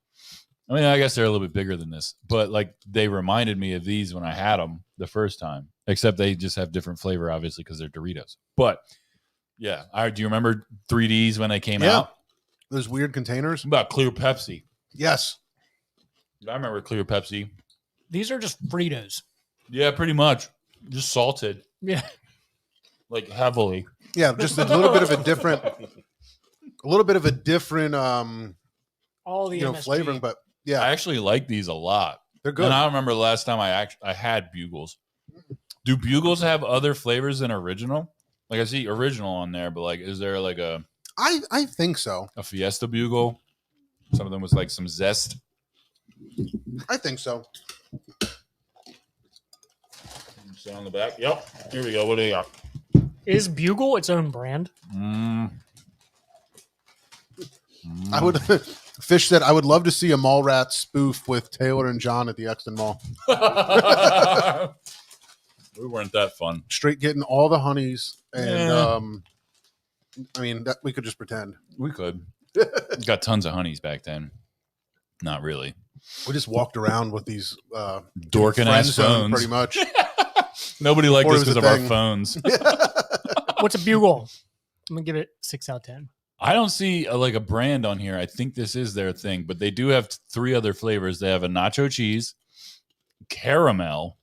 I mean, I guess they're a little bit bigger than this, but like they reminded me of these when I had them the first time, except they just have different flavor, obviously, because they're Doritos. But yeah, do you remember 3Ds when they came out? Those weird containers? About clear Pepsi. Yes. I remember clear Pepsi. These are just Fritos. Yeah, pretty much. Just salted. Yeah. Like heavily. Yeah, just a little bit of a different all the MSG. flavoring, but yeah. I actually like these a lot. They're good. And I remember the last time I had Bugles. Do Bugles have other flavors than original? Like I see original on there, but like is there like a I think so. A Fiesta Bugle? Some of them was like some zest. I think so. Sit on the back. Yep. Here we go. What do you got? Is Bugle its own brand? I would Fish said I would love to see a Mallrats spoof with Taylor and John at the Exton Mall. We weren't that fun. Straight getting all the honeys and I mean that we could just pretend. We could. Got tons of honeys back then. Not really. We just walked around with these dorking ass phones, pretty much. Nobody liked us because of our thing. phones. What's a Bugle? I'm gonna give it 6 out of 10. I don't see like a brand on here. I think this is their thing, but they do have 3 other flavors. They have a nacho cheese, caramel.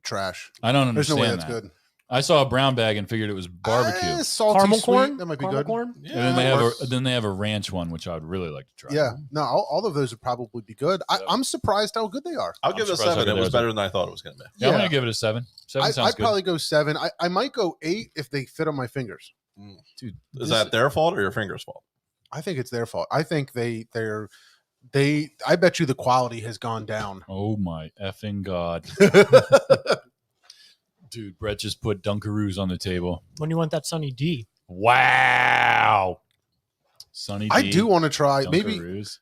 Trash. I don't understand. There's no way that's good. I saw a brown bag and figured it was barbecue. Salty caramel sweet. corn. That might be caramel good. corn. Yeah, and then they have a ranch one, which I would really like to try. Yeah, no, all of those would probably be good. I'm surprised how good they are. I'll give it a 7. It was better than I thought it was going to be. Yeah, I'm going to give it a 7. 7 sounds I'd good. probably go 7. I might go 8 if they fit on my fingers. Dude, is that their fault or your finger's fault? I think it's their fault. I think I bet you the quality has gone down. Oh my effing God. Dude, Brett just put Dunkaroos on the table. When you want that Sunny D? Wow. Sunny D. I do want to try maybe. Dunkaroos.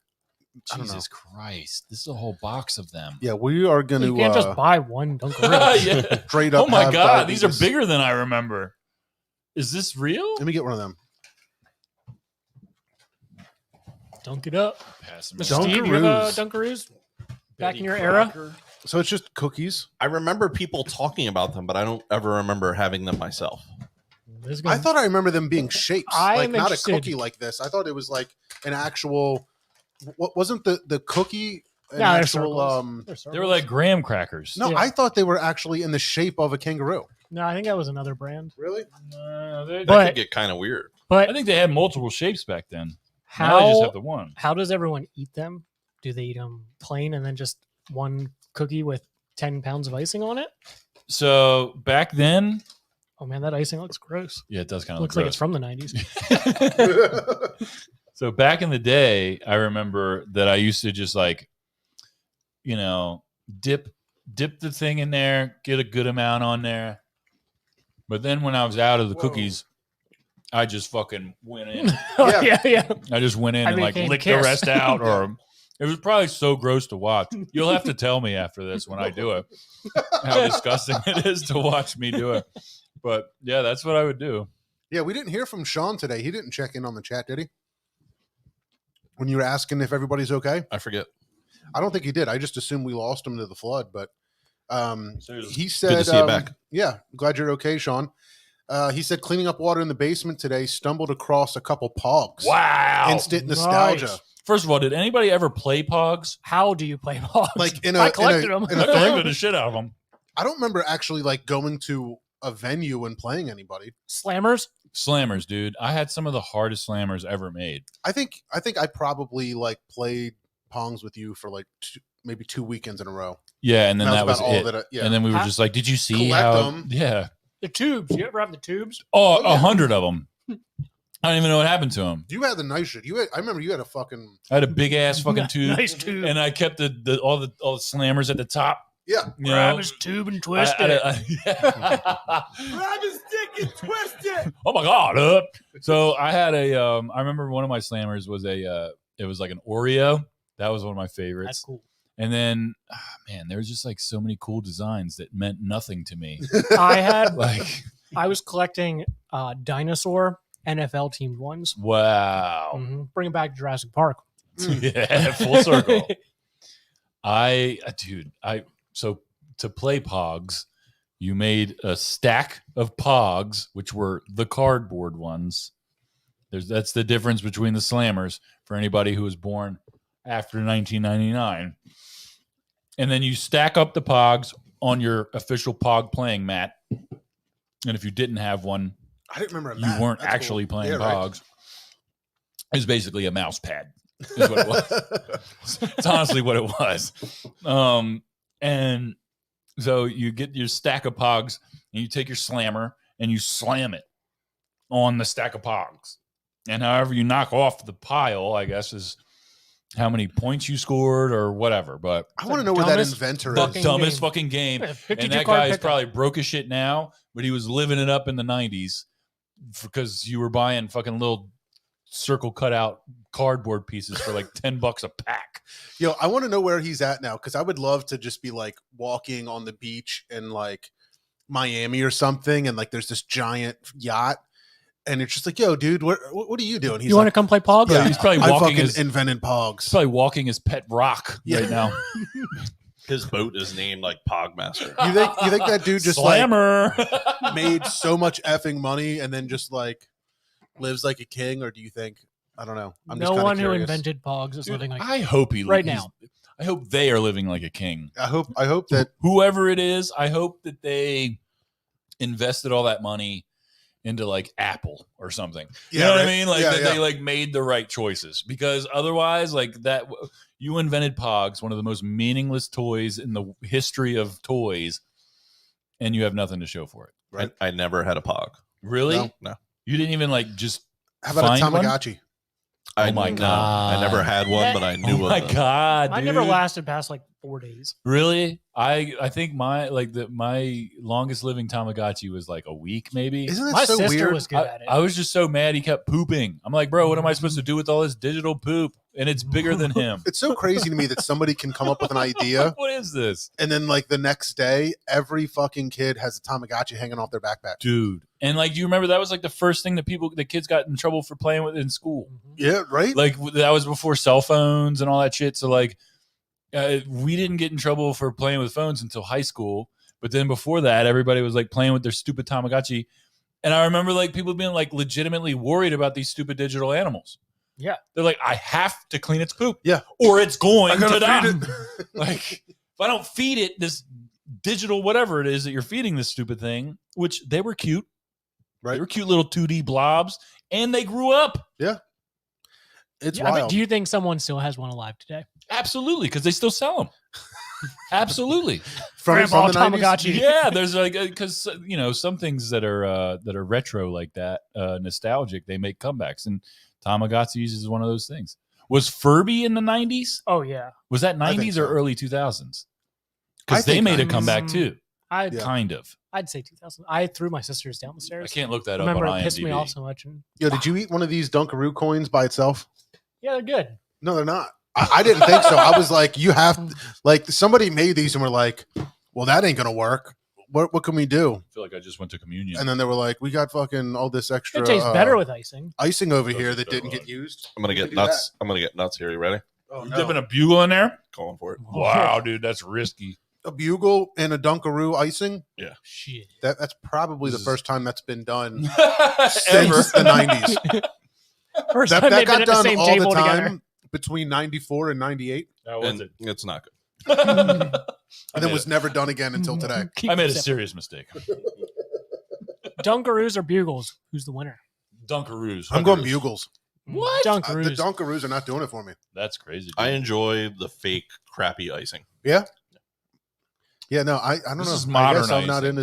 I don't know. Jesus Christ. This is a whole box of them. Yeah, we are going to. You can't just buy one Dunkaroo. Yeah. Straight up. Oh my have God. These are diabetes. bigger than I remember. Is this real? Let me get one of them. Dunk it up. Pass them Mr. around. Steve, you have a Dunkaroos. Dunkaroos back Betty in your Crocker. era? So it's just cookies. I remember people talking about them, but I don't ever remember having them myself. This is I gonna- thought I remember them being shapes, I like am not a interested. cookie like this. I thought it was like an actual. What wasn't the cookie? An Yeah, they're actual. circles. They were like graham crackers. No, Yeah. I thought they were actually in the shape of a kangaroo. No, I think that was another brand. Really? That But- could get kind of weird. But I think they had multiple shapes back then. Now they just have the one. how does everyone eat them? Do they eat them plain and then just one cookie with 10 pounds of icing on it? So back then, Oh man, that icing looks gross. yeah, it does kind of Looks like it's from the 90s. So back in the day, I remember that I used to just like, you know, dip the thing in there, get a good amount on there. But then when I was out of the cookies, I just fucking went in. Oh, yeah. I just went in I and like became licked Kiss. the rest out, or it was probably so gross to watch. You'll have to tell me after this when I do it how disgusting it is to watch me do it. But yeah, that's what I would do. Yeah, we didn't hear from Sean today. He didn't check in on the chat, did he? When you were asking if everybody's okay? I forget. I don't think he did. I just assumed we lost him to the flood, but he said, Good to see you back. Yeah, glad you're okay, Sean. He said cleaning up water in the basement today, stumbled across a couple pogs. Wow. Instant nostalgia. Nice. First of all, did anybody ever play Pogs? How do you play Pogs? Like I collected them. in a I thing? collected the shit out of them. I don't remember actually like going to a venue and playing anybody. Slammers? Slammers, dude. I had some of the hardest slammers ever made. I think I probably like played Pongs with you for like maybe 2 weekends in a row. Yeah, and then that was about all it. that. Yeah, And then we were How- just like, did you see Collect how? 'em. Yeah. The tubes. You ever have the tubes? Oh, yeah. 100 of them. I don't even know what happened to them. you had the nice shit. I remember you had a fucking I had a big ass fucking tube, Nice tube. and I kept all the slammers at the top. yeah. You Grab know? his tube and I- twist I- it. Grab his stick and twist it. Oh my god! So I had I remember one of my slammers was it was like an Oreo. That was one of my favorites. That's cool. And then, man, there was just like so many cool designs that meant nothing to me. I had Like, I was collecting dinosaur NFL teamed ones. wow. Mhm. Bring it back to Jurassic Park. Yeah, full circle. So to play Pogs, you made a stack of Pogs, which were the cardboard ones. That's the difference between the slammers for anybody who was born after 1999. And then you stack up the Pogs on your official Pog playing mat. And if you didn't have one, I didn't remember. you weren't That's actually cool. playing Yeah, right. Pogs. It was basically a mouse pad. Is what it was. It's honestly what it was. And so you get your stack of Pogs and you take your slammer and you slam it on the stack of Pogs. And however you knock off the pile, I guess, is how many points you scored or whatever. But I want to know where that dumbest inventor the fucking is. dumbest game. fucking game. Yeah, 52 And that card guy is pickup. probably broke as shit now, but he was living it up in the 90s because you were buying fucking little circle cutout cardboard pieces for like $10 a pack. Yo, I want to know where he's at now because I would love to just be like walking on the beach in like Miami or something, and like there's this giant yacht, and it's just like, yo, dude, what are you doing? He's You want to like, come play Pogs? Yeah, He's probably I walking fucking his invented Pogs. He's probably walking his pet rock Yeah. right now. His boat is named like Pogmaster. You think that dude just Slammer. like made so much effing money and then just like lives like a king, or do you think? I don't know. I'm just No kinda one who curious. invented Pogs is Dude, living like I hope right now. I hope they are living like a king. I hope that Whoever it is, I hope that they invested all that money into like Apple or something. You know what I right? mean? Like Yeah, that yeah. they like made the right choices, because otherwise, like that, you invented Pogs, one of the most meaningless toys in the history of toys, and you have nothing to show for it. Right. I never had a Pog. Really? No. No. You didn't even like just How about a find one? Tamagotchi? I Oh my no, God. I never had one, but I knew Oh my of them. god, Mine dude. never lasted past like 4 days. Really? I think my longest living Tamagotchi was like a week, maybe. Isn't that My so sister weird? was good at it. I was just so mad he kept pooping. I'm like, bro, what am I supposed to do with all this digital poop? And it's bigger than him. It's so crazy to me that somebody can come up with an idea What is this? and then like the next day, every fucking kid has a Tamagotchi hanging off their backpack. Dude. And like, do you remember that was like the first thing that the kids got in trouble for playing with in school? Yeah, right. Like that was before cell phones and all that shit. So like, we didn't get in trouble for playing with phones until high school. But then before that, everybody was like playing with their stupid Tamagotchi. And I remember like people being like legitimately worried about these stupid digital animals. Yeah. They're like, I have to clean its poop. Yeah. Or it's going I gotta to die. feed it. Like, if I don't feed it this digital whatever it is that you're feeding this stupid thing, which they were cute. Right. They were cute little 2D blobs, and they grew up. It's Yeah, I mean, wild. do you think someone still has one alive today? Absolutely, because they still sell them. Absolutely. Grandpa from the 90s? Tamagotchi. Yeah, there's like because some things that are retro like that, nostalgic, they make comebacks, and Tamagotchi is one of those things. Was Furby in the 90s? Oh yeah. Was that I think 90s or so. early 2000s? I Because they think made a 90s. comeback too, I'd Yeah. kind of. I'd say 2000. I threw my sisters down the I stairs. can't look that Remember, up on it pissed me IMDb. off so much. And Yo, did you eat one of these Dunkaroo coins by itself? yeah, they're good. No, they're not. I didn't think so. I was like, you have like somebody made these and we're like, well, that ain't gonna work. What can we do? I feel like I just went to communion. And then they were like, we got fucking all this extra It tastes better with icing. icing over Doesn't here that so didn't much. get used. I'm gonna We get can do nuts. I'm gonna get nuts here. You ready? Oh, You no. dipping a bugle in there? Going for it. Wow, dude, that's risky. A bugle and a Dunkaroo icing. Shit. That's probably This the is- first time that's been done Ever. since the 90s. First That time they've got been at the done same all the table time together. between 94 and 98. That was And it. it's not good. And then was never done again until today. Keep I made a it serious mistake. Dunkaroos or Bugles? Who's the winner? Dunkaroos. I'm going Dunkaroos. bugles. What? The Dunkaroos. Dunkaroos are not doing it for me. That's crazy. I dude. enjoy the fake crappy icing. Yeah, no, I don't This know. is I modern guess I'm not icing. into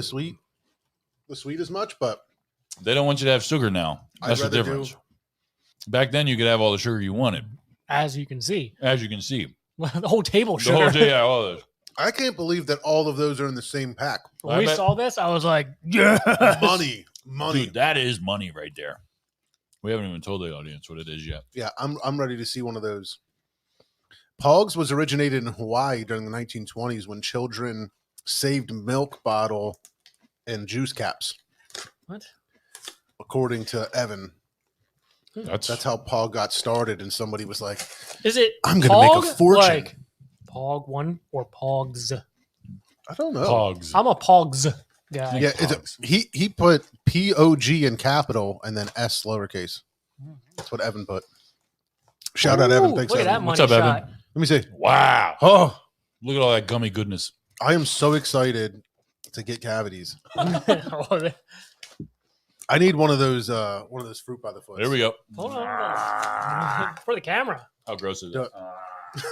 the sweet as much, but They don't want you to have sugar now. I'd That's the rather difference. Back then, you could have all the sugar you wanted, As you can see, as you can see. the whole table The sugar. whole day, all this. I can't believe that all of those are in the same pack. When I we bet- saw this, I was like, yeah. Money. Dude, that is money right there. We haven't even told the audience what it is yet. Yeah, I'm ready to see one of those. Pogs was originated in Hawaii during the 1920s when children saved milk bottle and juice caps, What? according to Evan. That's That's how Pog got started, and somebody was like, Is it I'm gonna make a Pog? fortune. Like Pog 1 or Pogs? I don't know. Pogs. I'm a Pogs guy. Yeah, he put POG in capital and then S lowercase. That's what Evan put. Shout out Evan. Ooh, Thanks, look at Evan. that money What's up, shot. Evan? Let me see. Wow. Oh, Look at all that gummy goodness. I am so excited to get cavities. Hold I need one of those fruit by the foot. There we go. on. For the camera. How gross is Do it? it.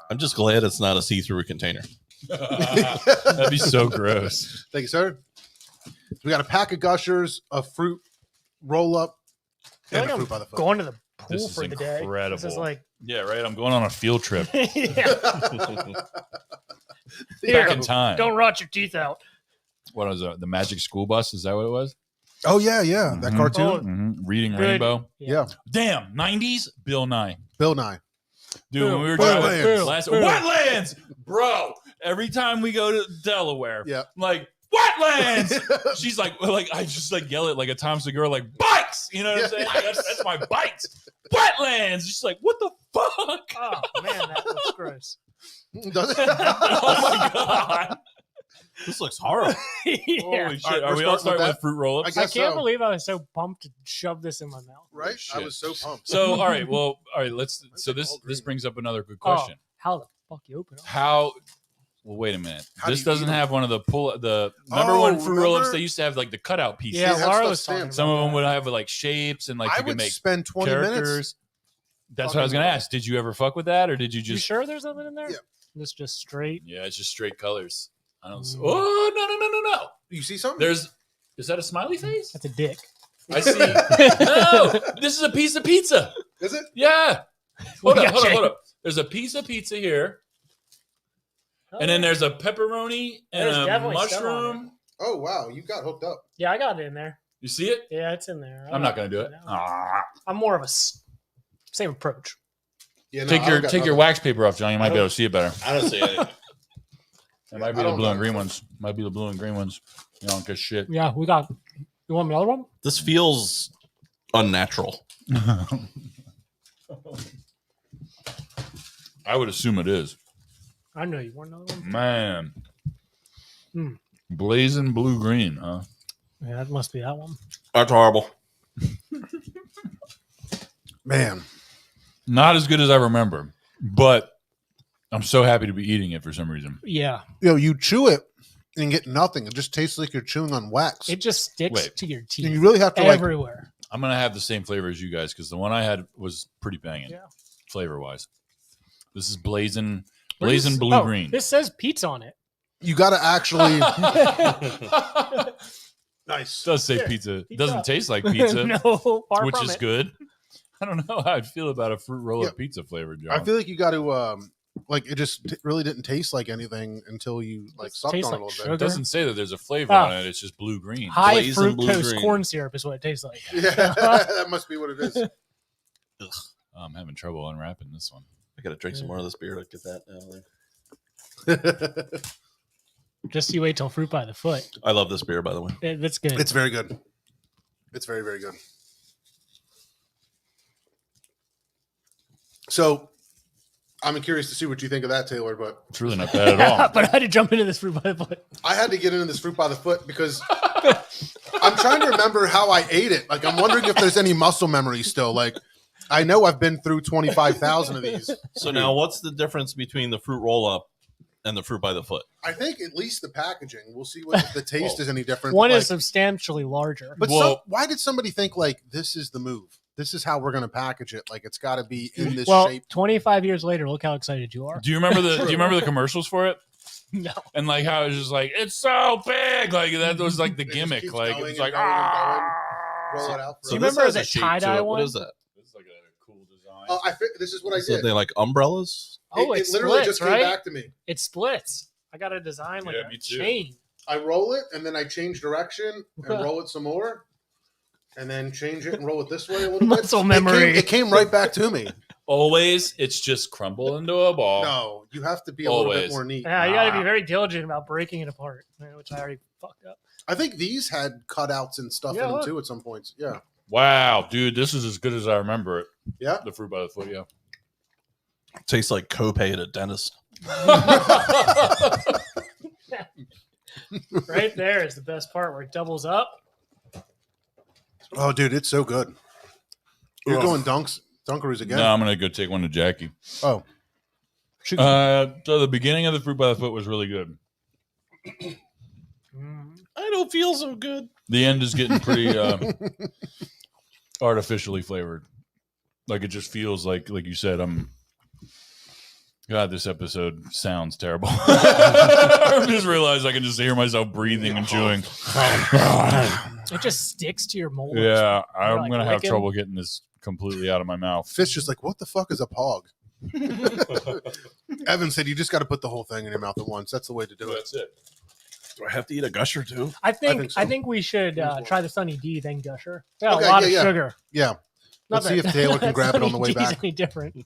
I'm just glad it's not a see-through container. That'd be so gross. Thank you, sir. We got a pack of Gushers, a fruit roll up, I feel and like a fruit I'm by the foot. going to the pool This is for the day. This is incredible. like, Yeah, right. I'm going on a field trip yeah. back in time. Don't rot your teeth out. What was the Magic School Bus? Is that what it was? Oh yeah, that Mhm. cartoon. Oh, Reading Good. Rainbow. Yeah, Damn, 90s? Bill Nye. Bill Nye. Dude, when we were Wetlands. driving last Boom. wetlands, bro. Every time we go to Delaware, Yeah. I'm like wetlands. She's like I just like yell it like a Tom Segura, like bikes. You know what I'm saying? Like, that's my bikes. Wetlands. She's like, what the fuck? Oh, man, that looks gross. Does it? Oh my god. This looks horrible. Yeah. Holy shit. All right, Are we're we all starting starting with with fruit roll-ups? I I guess can't so. believe I was so pumped to shove this in my mouth. Right? I Shit. was so pumped. So all right, let's so like this all this green. brings up another good Oh, question. how the fuck you open it? How well wait a minute. How do This you doesn't eat 'em? have one of the remember Oh, when fruit roll-ups remember? they used to have like the cutout pieces. Yeah, they have Laura stuff was talking stamped. Some of them about would have like shapes and like I you could would make spend 20 characters. minutes. That's what I was gonna ask. Did you ever fuck with that, or did you that. You just? sure there's nothing in there? Yeah. It's just straight. Yeah, it's just straight colors. I don't. Mm. Oh no! You see something? Is that a smiley face? That's a dick. I see. No, this is a piece of pizza. Is it? Yeah. We Hold got you. up. There's a piece of pizza here, and then there's a pepperoni and There's a definitely stuff on mushroom. Oh wow, you got hooked up. Yeah, I got it in there. You see it? Yeah, it's in there. I'm not gonna do it. No. Ah. I'm more of a same approach. Yeah, no, Take I don't got your nothing. wax paper off, John. You might be able to see it better. I don't see anything. It might I be the don't blue got and green nothing. ones. Might be the blue and green ones. You don't get shit. Yeah, we got. You want another one? This feels unnatural. I would assume it is. I know you want another one. Man. Hmm. Blazing blue green, huh? Yeah, that must be that one. That's horrible. Man, Not as good as I remember, but I'm so happy to be eating it for some reason. Yeah, you chew it and get nothing. It just tastes like you're chewing on wax. it just sticks Wait. to your teeth And you really have to like. everywhere. I'm gonna have the same flavor as you guys because the one I had was pretty banging, Yeah. flavor wise. This is blazing Blazing blue green. This says pizza on it. You got to actually. Nice. Does say pizza. Pizza. Doesn't taste like pizza, No, far which from is it. good. I don't know how I'd feel about a fruit roll up pizza flavor, John. I feel like you got to like it just really didn't taste like anything until you like sucked on tastes it a like little sugar. bit. It doesn't say that there's a flavor Ah. on it. It's just blue green. High Blazing blue fructose green. corn syrup is what it tastes like. Yeah, that must be what it is. I'm having trouble unwrapping this one. I gotta drink some more of this beer to get that down. Just you wait till fruit by the foot. I love this beer, by the way. That's good. It's very good. It's very, very good. So I'm curious to see what you think of that, Taylor, but It's really not bad at all. But I had to jump into this fruit by the foot. I had to get into this fruit by the foot because I'm trying to remember how I ate it. Like, I'm wondering if there's any muscle memory still. Like, I know I've been through 25,000 of these. So now, what's the difference between the fruit roll up and the fruit by the foot? I think at least the packaging. We'll see what if the taste is any different. One but, is substantially larger. But Well- why did somebody think like this is the move? This is how we're going to package it. Like, it's got to be in this Well, shape. 25 years later, look how excited you are. Do you remember the commercials for it? No. And like how it's just like it's so big, like that was like the It just gimmick. keeps Like going it's and like going and going. Roll it out. Do For you us. remember this the has a shape to tie-dye it. one? What is that? It's like a cool design. Oh, this is what I So did. they like umbrellas? Oh, it it literally splits, just came right? back to me. It splits. I got a design like Yeah, a me too. chain. I roll it and then I change direction and roll it some more, and then change it and roll it this way a little bit. Muscle memory. It came right back to me. Always, it's just crumble into a ball. No, you have to be a little bit Always. more neat. Yeah, you got to be very diligent about breaking it apart, which I already fucked up. I think these had cutouts and stuff Yeah, in them look. too at some points. Yeah, Wow, dude, this is as good as I remember it. yeah. The fruit by the foot, yeah. Tastes like copay at a dentist. Right there is the best part where it doubles up. Oh, dude, it's so good. You're Ugh. going Dunkaroos again. No, I'm gonna go take one to Jackie. Oh, Shoot. So the beginning of the fruit by the foot was really good. I don't feel so good. The end is getting pretty artificially flavored. Like it just feels like you said, God, this episode sounds terrible. I just realized I can just hear myself breathing and chewing. It just sticks to your molars. Yeah, I'm like gonna have licking. trouble getting this completely out of my mouth. Fitz just like, what the fuck is a pog? Evan said you just got to put the whole thing in your mouth at once. That's the way to do it. That's it. Do I have to eat a gusher too? I think think so. we should Well. try the Sunny D then Gusher. Got Okay, a lot yeah, of yeah. sugar. Yeah, Let's Not see that- if Taylor can that grab it on the Sunny way D's back. Any different?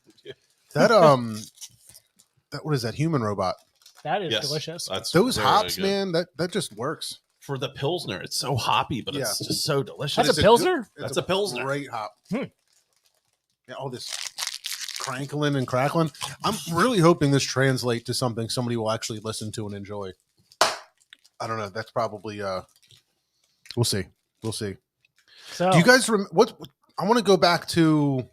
that that what is that human robot? That is Yes, delicious. That's Those very hops, good. man, that just works. For the Pilsner, it's so hoppy, but it's Yeah. just so delicious. That's It's a good- Pilsner? it's That's a Pilsner. Great hop. Hmm. Yeah, all this crankling and crackling. I'm really hoping this translates to something somebody will actually listen to and enjoy. I don't know. That's probably we'll see. We'll see. So Do you guys what I want to go back to?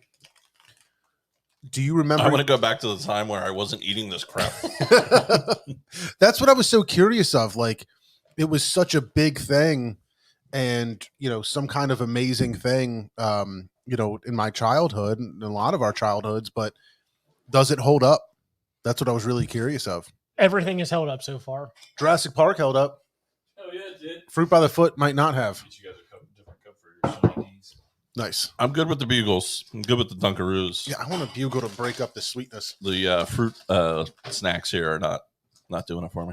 Do you remember? I want to go back to the time where I wasn't eating this crap. That's what I was so curious of. Like, it was such a big thing, and some kind of amazing thing. In my childhood, and a lot of our childhoods, but does it hold up? That's what I was really curious of. everything is held up so far. Jurassic Park held up. Oh yeah, it did. Fruit by the Foot might not have. Get you guys a different cup for your Sunny D's. Nice. I'm good with the Bugles. I'm good with the Dunkaroos. Yeah, I want a bugle to break up the sweetness. The fruit snacks here are not doing it for me.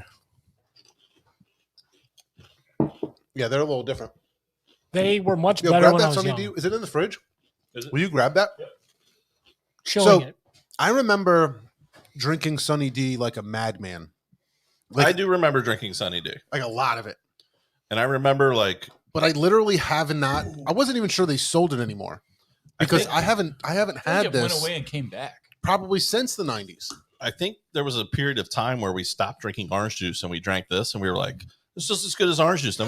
Yeah, they're a little different. They were much Yo, better grab when I that was Sunny young. D. Is it in the fridge? Is it? Will you grab that? Chilling So- it. I remember drinking Sunny D like a madman. I do remember drinking Sunny D, Like a lot of it. and I remember But I literally have not. I wasn't even sure they sold it anymore because I haven't I think had it went this away and came back. probably since the 90s. I think there was a period of time where we stopped drinking orange juice and we drank this, and we were like, "It's just as good as orange juice." Then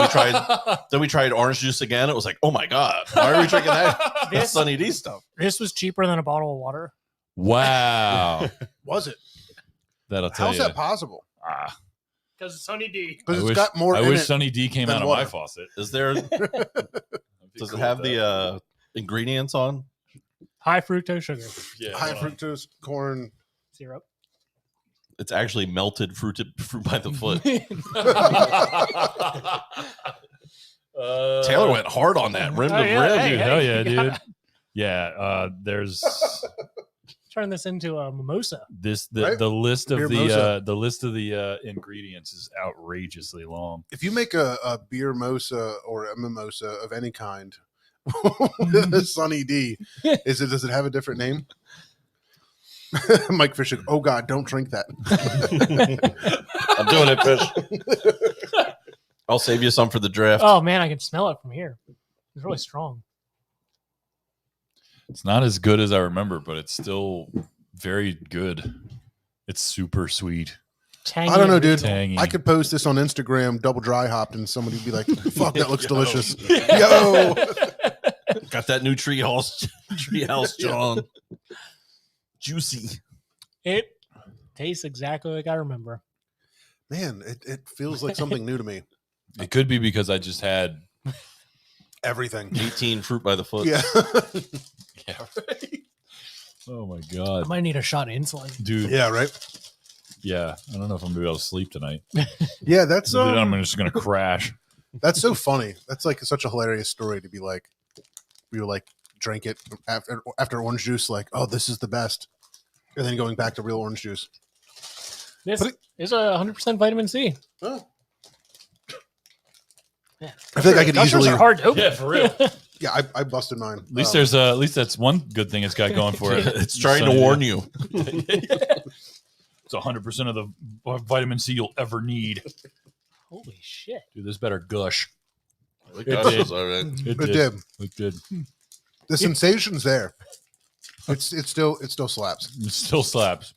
we tried orange juice again. It was like, "Oh my god, why are we drinking that This- Sunny D stuff?" This was cheaper than a bottle of water. Wow, Was it? that'll tell How's you. that possible? Ah, Because Sunny D. Because I it's wish- got more I in wish it. Sunny D came than out of water. my faucet. Is there? Does it have the ingredients on? High fructose sugar Yeah, High hold on. fructose corn. syrup. It's actually melted fruit by the foot. Taylor went hard on that rim to Oh, yeah, rim. hey, Dude, hey. hell yeah, dude. Yeah, there's Turn this into a mimosa. Right? the list of Beer the ingredients is outrageously long. If you make a beer mosa or a mimosa of any kind with a Sunny D, does it have a different name? Mike Fisher. Oh God, don't drink that. I'm doing it, Fish. I'll save you some for the draft. Oh man, I can smell it from here. It's really strong. It's not as good as I remember, but it's still very good. It's super sweet. Tangy I don't know, and dude. Tangy. I could post this on Instagram, double dry hopped, and somebody would be like, "Fuck, that looks delicious." Yo, Got that new treehouse, John. Juicy. It tastes exactly like I remember. man, it feels like something new to me. It could be because I just had Everything. 18 fruit by the foot. Yeah. yeah, right? Oh my I god. might need a shot of insulin. Dude, Yeah. Right. yeah. I don't know if I'm gonna be able to sleep tonight. Yeah. That's I'm just gonna crash. that's so funny. That's like such a hilarious story to be like, we were like drank it after orange juice, like, oh, this is the best, and then going back to real orange juice. This But is a 100% vitamin C. Oh. Yeah. I feel like I could Gushers easily. are hard to open. Yeah, for real. Yeah, I busted mine. At least there's at least that's one good thing it's got going for it. It's trying to Sunny warn D. you. It's 100% of the vitamin C you'll ever need. Holy shit. Dude, this better gush. It did. all right. It did. It did. The sensation's there. It still slaps. It still slaps.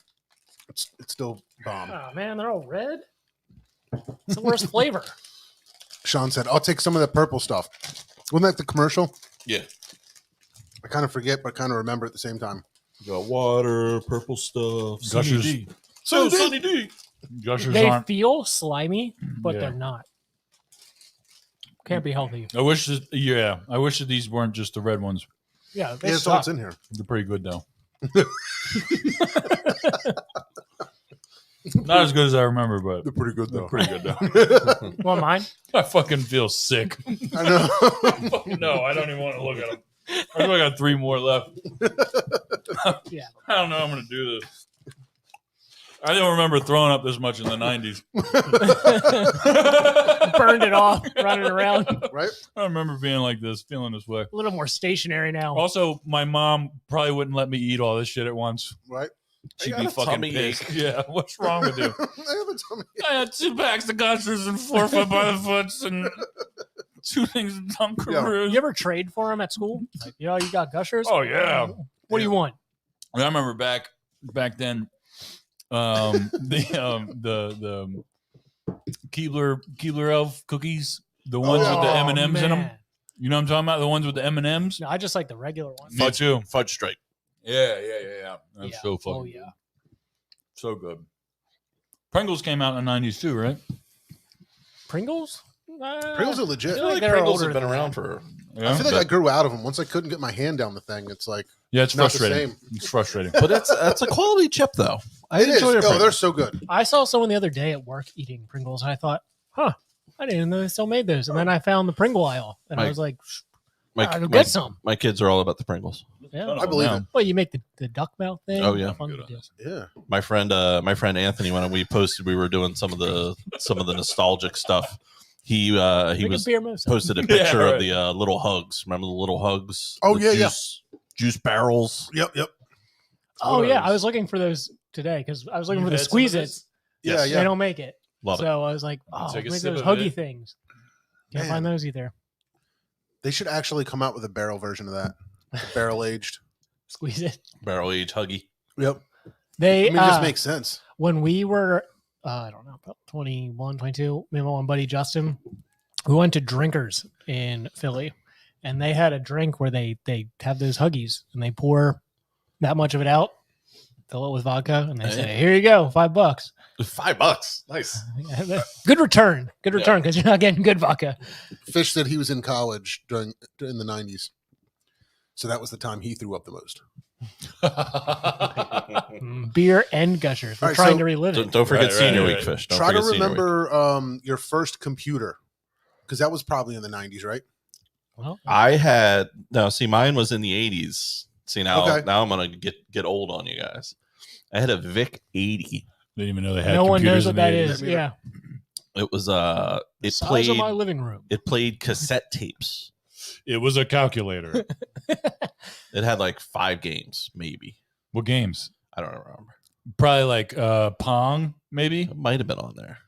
It's still bomb. Oh man, they're all red. It's the worst flavor. Sean said, "I'll take some of the purple stuff." Wasn't that the commercial? Yeah. I kind of forget, but kind of remember at the same time. You got water, purple stuff. Gushers. Sunny D. So Sunny D. Gushers They aren't. feel slimy, but Yeah. they're not. Can't be healthy. I wish that these weren't just the red ones. Yeah, they Yeah, that's all suck. that's in here. They're pretty good though. Not as good as I remember, but They're pretty good though. pretty good though. Want mine? I fucking feel sick. I know. No, I don't even want to look at them. I think I got 3 more left. Yeah. I don't know how I'm going to do this. I don't remember throwing up this much in the 90s. Burned it off, running around. Right? I don't remember being like this, feeling this way. A little more stationary now. Also, my mom probably wouldn't let me eat all this shit at once. Right? She'd got be a fucking tummy pissed. ache. Yeah, what's wrong with you? I have a tummy. I had 2 packs of gushers and 4 foot by the foots and 2 things of Dunkaroos. You ever trade for them at school? Like, you got gushers? Oh, yeah. What do you want? I remember back then, the Keebler Elf cookies, the ones with the Oh, M&Ms in them. man. You know what I'm talking about? The ones with the M&Ms. No, I just like the regular ones. Me too. Fudge stripe. Yeah. That's Yeah. so fucking Oh, good. yeah. So good. Pringles came out in the 90s too, right? Pringles? Pringles are legit. I I feel feel like like they're Pringles older have been than around that. for. Yeah. I feel like But- I grew out of them. Once I couldn't get my hand down the thing, it's like, Yeah, it's not the frustrating. same. It's frustrating. But that's a quality chip though. I it is. enjoy Oh, it. they're so good. I saw someone the other day at work eating Pringles, and I thought, I didn't know they still made those. And then I found the Pringle aisle, and I Mike, was like, My, I'll my, get some. my kids are all about the Pringles. Yeah. I believe it. Well, you make the duck mouth thing. Oh, yeah. Fun to Good do. on this. Yeah. My friend Anthony, when we posted, we were doing some of the nostalgic stuff. He Make a was beer moose. posted a Yeah, picture right. of the little hugs. Remember the little hugs? Oh, The yeah. juice barrels. Yep. Oh yeah, I Those. was looking for those today because I was looking You've for the had some of squeeze this? its. Yeah. They don't make it. Love it. So I was like, Take a make sip those of huggy it. things. Can't Man. find those either. They should actually come out with a barrel version of that. Barrel aged. Squeeze it. Barrel aged huggy. Yep. They I mean, it just makes sense. when we were I don't know, about 21, 22, me and my one buddy Justin, we went to Drinkers in Philly, and they had a drink where they have those huggies and they pour that much of it out, fill it with vodka, and they say, "Here you go, $5." $5. Nice. Good return because you're not getting good vodka. Fish said he was in college during in the 90s. So that was the time he threw up the most. Beer and gushers. We're All right, trying so to relive it. Don't forget Right, senior right, week, right. Fish. Don't Try to forget senior week. remember your first computer, because that was probably in the 90s, right? Well, I had mine was in the 80s. See now Okay. I'm gonna get old on you guys. I had a VIC 80. Didn't even know they had no one computers knows in what the that 80s. is. Yeah. It was The it size played of my living room. it played cassette tapes. It was a calculator. It had like 5 games, maybe. What games? I don't remember. Probably like Pong, maybe. It might have been on there.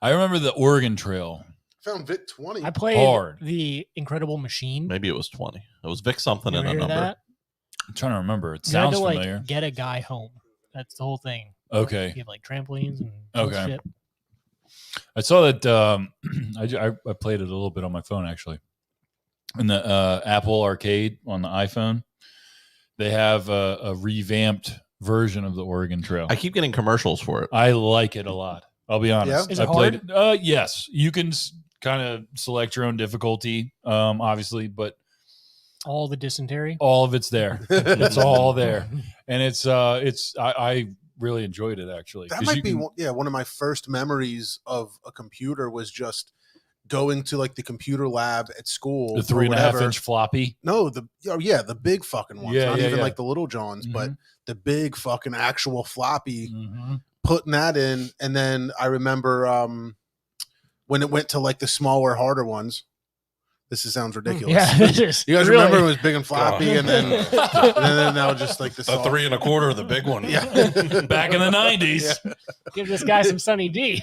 I remember the Oregon Trail. Found VIC 20. I played Hard. the Incredible Machine. Maybe it was 20. It was Vic something You and ever a hear number. that? I'm trying to remember. It You had sounds to familiar. like get a guy home. That's the whole thing. Okay. You have like trampolines and Okay. shit. I saw that. I played it a little bit on my phone actually. In the Apple Arcade on the iPhone, they have a revamped version of the Oregon Trail. I keep getting commercials for it. I like it a lot. I'll be honest. Yeah? Is I it played. Yes, you can kind of select your own difficulty, obviously, but All the dysentery. all of it's there. It's all there, and it's. I really enjoyed it actually. That 'Cause might you be can- one of my first memories of a computer was just going to like the computer lab at school. the or 3.5 whatever. inch floppy. No, the big fucking ones. Yeah, Not yeah, even yeah. like the little Johns, but Mhm. the big fucking actual floppy. Mhm. Putting that in, and then I remember when it went to like the smaller, harder ones. This sounds ridiculous. Yeah, it is. You guys Really. remember it was big and floppy, and then now just like the soft- 3 1/4, the big one. Yeah. Back in the 90s, Give this guy some Sunny D.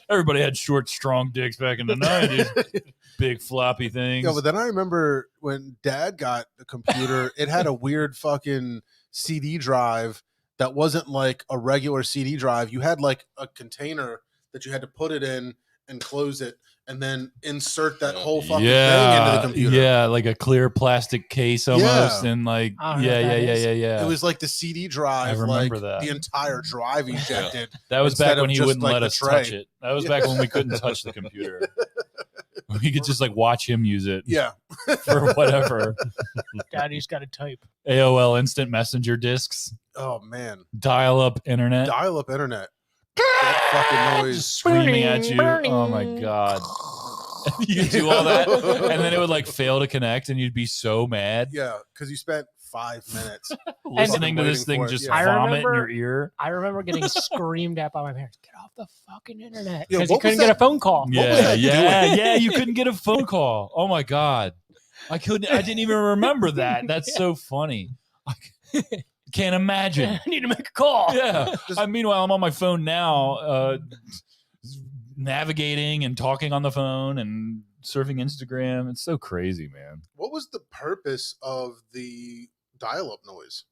everybody had short, strong dicks back in the 90s. Big floppy things. Yeah, but then I remember when Dad got the computer, it had a weird fucking CD drive that wasn't like a regular CD drive. You had like a container that you had to put it in and close it, and then insert that whole fucking thing into the computer. Yeah, like a clear plastic case almost, Yeah. and like I don't know yeah, what yeah, that yeah, is. yeah, yeah. It was like the CD drive, I remember like that. the entire drive ejected. that was instead back of when he just, wouldn't like, let the us tray. touch it. That was back when we couldn't touch the computer. We could just like watch him use it Yeah. for whatever. Daddy's got to type. AOL Instant Messenger discs, Oh man. dial-up internet, Dial-up internet. That fucking noise. just screaming at you. Oh my god. You do all that, and then it would like fail to connect, and you'd be so mad Yeah, because you spent 5 minutes. listening to this waiting thing for it, just yeah. I vomit in remember- your ear. I remember getting screamed at by my parents. Get off the fucking internet. Yeah, Because you what was couldn't get that- a phone call. was Yeah, that yeah. You couldn't get a phone call. Oh my god, I didn't even remember that. That's so funny. I can't imagine. I need to make a call. Yeah. Meanwhile, I'm on my phone now, navigating and talking on the phone and surfing Instagram. It's so crazy, man. What was the purpose of the dial-up noise?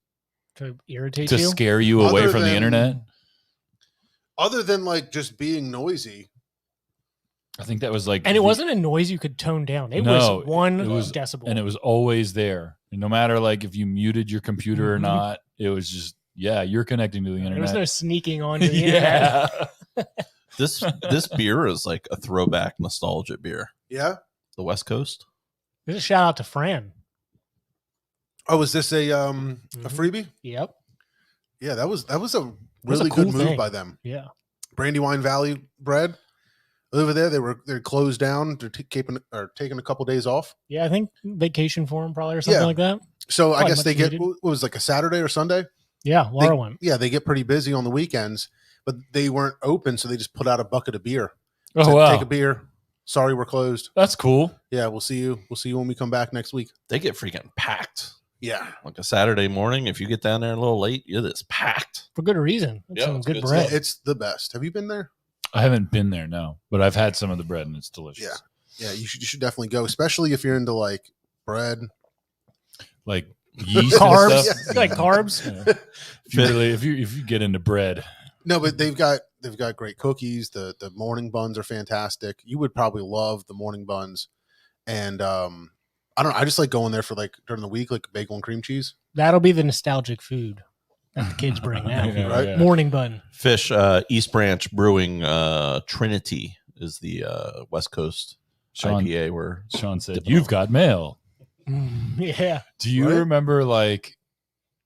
To irritate To you. scare you away Other from the than- internet. Other than like just being noisy. I think that was like, And it wasn't a noise you could tone down. It No, was 1 it was- decibel. and it was always there. And no matter like if you muted your computer or Mhm. not, it was just you're connecting to the internet. there was no sneaking onto the internet. yeah. This beer is like a throwback nostalgia beer. Yeah. The West Coast. There's a shout out to Fran. Oh, is this a Mhm. freebie? Yep. Yeah, that was a was a really cool good move thing. by them. Yeah. Brandywine Valley bread. Over there, they're closed down. They're taking a couple days off. Yeah, I think vacation for him probably or something Yeah. like that. So I Probably guess much they get needed. what was it, like a Saturday or Sunday. Yeah, Laura went. Yeah, they get pretty busy on the weekends, but they weren't open, so they just put out a bucket of beer. Oh Said, wow, Take a beer. Sorry, we're closed. that's cool. Yeah, we'll see you. We'll see you when we come back next week. They get freaking packed. Yeah. Like a Saturday morning, if you get down there a little late, you're this packed. For good reason. It's Yeah, some it's good good bread. It's the best. Have you been there? I haven't been there, no, but I've had some of the bread and it's delicious. Yeah. Yeah, you should definitely go, especially if you're into like bread. Like yeast Carbs. and stuff. You like carbs? Yeah. If you get into bread, No, but they've got great cookies. The morning buns are fantastic. You would probably love the morning buns. And I don't know, I just like going there for like during the week, like bagel and cream cheese. That'll be the nostalgic food that the kids bring now. Yeah, right? yeah. Morning bun. Fish, East Branch Brewing, Trinity is the West Coast Sean, IPA. Where Sean said, Dipping "You've on. got mail." Yeah. Do you Right? remember like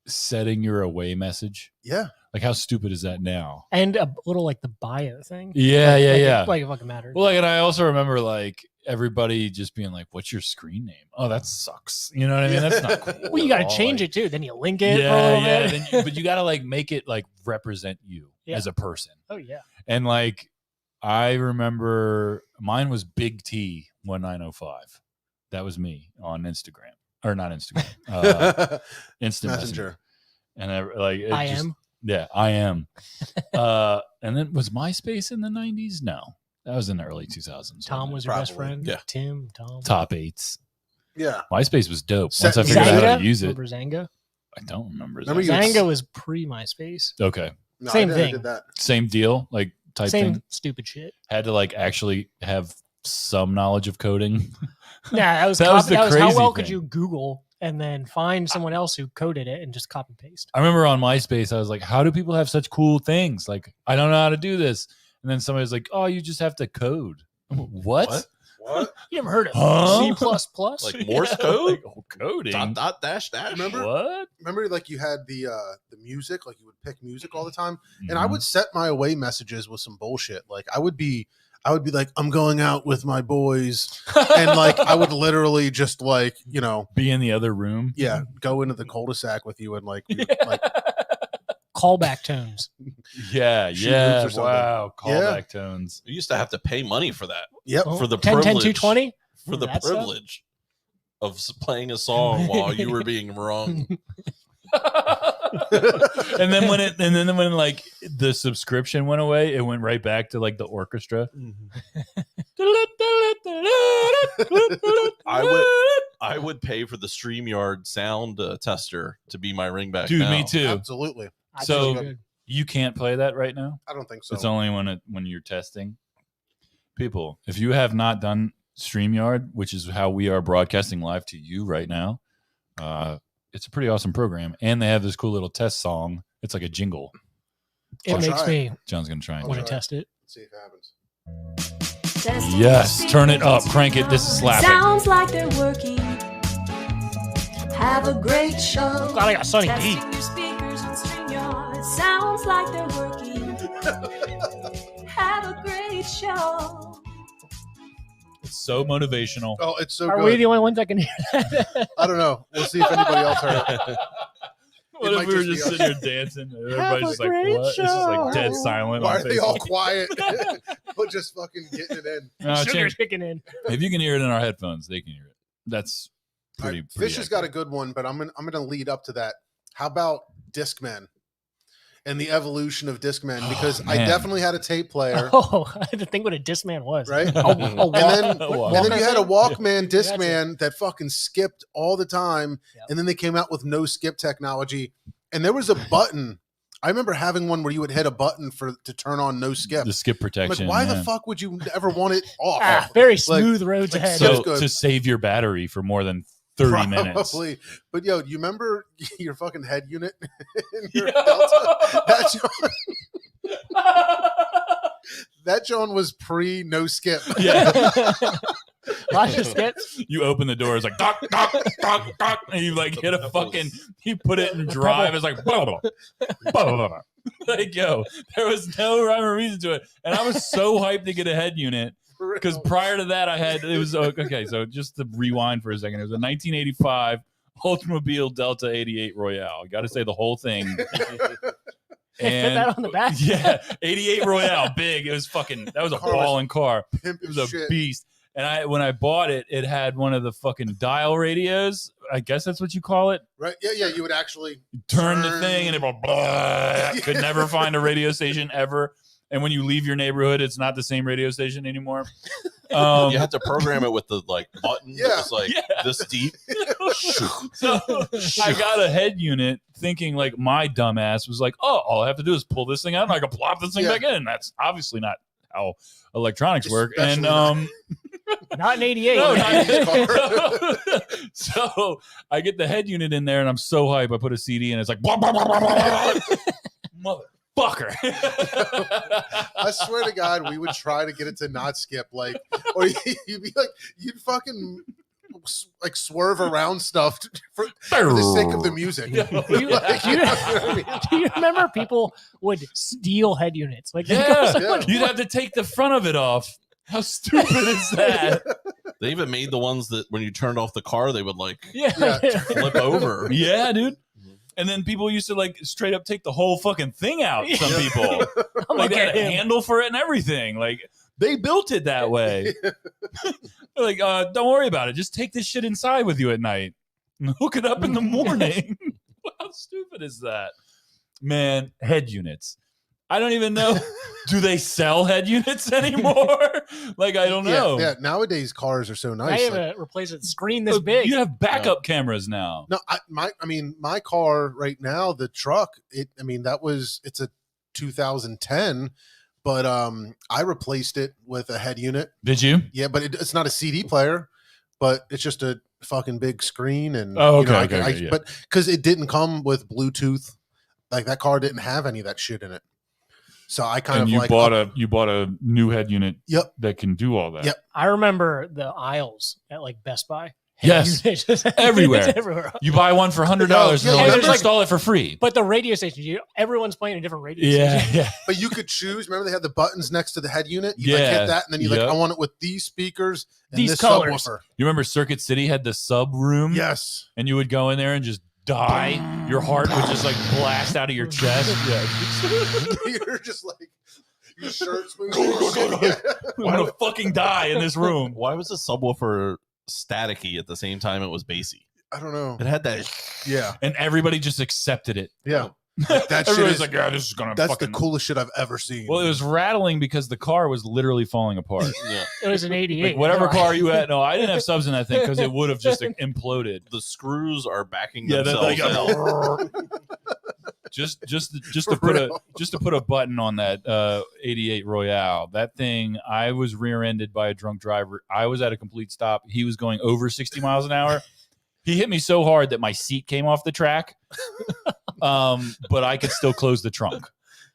setting your away message. Yeah. Like, how stupid is that now? And a little like the bio thing. Yeah, Like, yeah, like yeah. Like it fucking matters. Well, like, and I also remember like everybody just being like, "What's your screen name?" Oh, that sucks. You know what I mean? That's not cool. Well, you got at to all. change Like, it too. Then you link it. for a Yeah, little yeah. bit. But you got to like make it like represent you Yeah. as a person. Oh yeah. And like, I remember mine was Big T 1905. That was me on Instagram, or not Instagram, Instant Messenger. And I like, it I just- am. Yeah, I am. And then was MySpace in the 90s? No, that was in the early 2000s. Tom wasn't was it? your best Probably. friend. Yeah. Tim. Tom. Top eights. Yeah. MySpace was dope. Set Once I figured out how Zanga? to use it, Remember Zanga? I don't remember. Remember that. you- Zanga was pre MySpace. Okay, No, Same I never thing. did that. same deal. Like type Same thing. stupid shit. Had to like actually have some knowledge of coding. Yeah, that was That was the how crazy well could thing. you Google and then find someone else who coded it and just copy and paste. I remember on MySpace, I was like, "How do people have such cool things? Like, I don't know how to do this." And then somebody was like, "Oh, you just have to code." I'm like, what? What? You ever heard of Huh? C++? Like Morse Yeah, code? like, coding. Dot, dot, dash, dash. Remember? What? Remember, like you had the music, like you would pick music all the time, and I Mhm. would set my away messages with some bullshit. Like I would be like, I'm going out with my boys, and like I would literally just like, you know, be in the other room. yeah, go into the cul-de-sac with you and like, like Callback tones. Yeah, Shoot yeah. hoops or something. Wow. Yeah. Callback tones. You used to have to pay money for that. yep. Oh, For the 10, 10, privilege. 220? For the That stuff? privilege of playing a song while you were being wrong. And then when like the subscription went away, it went right back to like the orchestra. I would pay for the StreamYard sound tester to be my ringback. Dude, now. me too. Absolutely. I So- think it's good. You can't play that right now. I don't think so. It's only when you're testing. People, if you have not done StreamYard, which is how we are broadcasting live to you right now, it's a pretty awesome program. And they have this cool little test song. It's like a jingle. It I'll makes try me John's gonna try and want do to it. test it. Let's see if it happens. Yes, turn it up, crank it. This is slapping. Sounds like they're working. Have a great show. God, I got Sonny D. Testing your speakers on StreamYard. Sounds like they're working. Have a great show. It's so motivational. Oh, it's so Are good. we the only ones that can hear that? I don't know. We'll see if anybody else heard it. What might if we were just just be sitting here dancing and Have everybody's a just like, great what? It's just like dead show. silent Why on are they all Facebook. quiet? But just fucking getting it in. No, Sugar's change- kicking in. if you can hear it in our headphones, they can hear it. That's pretty. All right, pretty Fish has got a accurate. good one, but I'm gonna lead up to that. How about Discman and the evolution of Discman? Because I man. definitely had a tape player, Oh, I had to think what a Discman was. right? A And then Walkman. and then you had a Walkman That's Discman that fucking skipped all the time, Yep. and then they came out with no skip technology, and there was a button. I remember having one where you would hit a button to turn on no skip. the skip I'm like, protection. why yeah. the fuck would you ever want it off? Ah, very smooth roads like ahead. so- So good. to save your battery for more than 30 minutes. Probably. But yo, you remember your fucking head unit in your Yeah. Delta? That John was pre no skip. Yeah. Lots of skips. You open the door, it's like dock, dock, dock, dock, and you like hit a fucking. You put it in drive. It's like blah, blah, blah, blah, blah. Like yo, there was no rhyme or reason to it, and I was so hyped to get a head unit because prior to that I had it was okay. So just to rewind for a second, it was a 1985 Oldsmobile Delta 88 Royale. Got to say the whole thing. They put that on the back. Yeah, 88 Royale, big. It was fucking. That was a Car was balling car. Pimp It as was a shit. beast. And when I bought it, it had one of the fucking dial radios. I guess that's what you call it. Right? Yeah, yeah. You would actually Turn the Turn. thing and it will blah. Could never find a radio station ever. And when you leave your neighborhood, it's not the same radio station anymore. You had to program it with the like button that Yeah. was like Yeah. this deep. So I got a head unit thinking like my dumbass was like, oh, all I have to do is pull this thing out and I can plop this thing Yeah. back in. That's obviously not how electronics work. And Especially Not in 88. no, not- so I get the head unit in there and I'm so hype. I put a CD and it's like, blah, blah, blah, blah, blah, blah. Motherfucker. I swear to God, we would try to get it to not skip, like, or you'd be like, you'd fucking like swerve around stuff for the sake of the music. Do you remember people would steal head units? Like, they'd go Yeah, someone- you'd have to take the front of it off. How stupid is that? They even made the ones that when you turned off the car, they would like yeah. flip over. Yeah, dude. And then people used to like straight up take the whole fucking thing out. Some people like they had a handle for it and everything. Like they built it that way. Like, don't worry about it. Just take this shit inside with you at night and hook it up in the morning. How stupid is that, man? Head units. I don't even know. Do they sell head units anymore? Like, I don't know. Yeah, nowadays cars are so I nice. have Like, a replacement screen this big. You have backup cameras now. no, my car right now, the truck. It's a 2010, but I replaced it with a head unit. Did you? Yeah, but it's not a CD player, but it's just a fucking big screen and. Oh, you know, okay, okay, yeah. But because it didn't come with Bluetooth, like that car didn't have any of that shit in it. So I kind And of you like bought a new head unit. Yep. That can do all that. Yep. I remember the aisles at like Best Buy. Yes. Just Everywhere. everywhere. You buy one for $100 Yeah, and they'll yeah, let there's you install it for free. But the radio station, everyone's playing a different radio Yeah, station. yeah. But you could choose. Remember, they had the buttons next to the head unit. You like Yeah. hit that, and then you Yep. like, I want it with these speakers and These this colors. subwoofer. You remember Circuit City had the sub room? Yes. And you would go in there and just die. Your heart would just like blast out of your chest. Yeah. You're just like your shirt's moving. and shit. I'm gonna fucking die in this room. Why was the subwoofer staticky at the same time it was bassy? I don't know. It had that. Yeah, And everybody just accepted it. yeah. That shit Everybody's is like, yeah, this is gonna that's fucking. the coolest shit I've ever seen. Well, it was rattling because the car was literally falling apart. Yeah. It was an 88. Like whatever No, car you had. No, I didn't have subs in that thing because it would have just imploded. The screws are backing Yeah, themselves out. just to put a button on that 88 Royale. That thing, I was rear-ended by a drunk driver. I was at a complete stop. He was going over 60 miles an hour. He hit me so hard that my seat came off the track. But I could still close the trunk.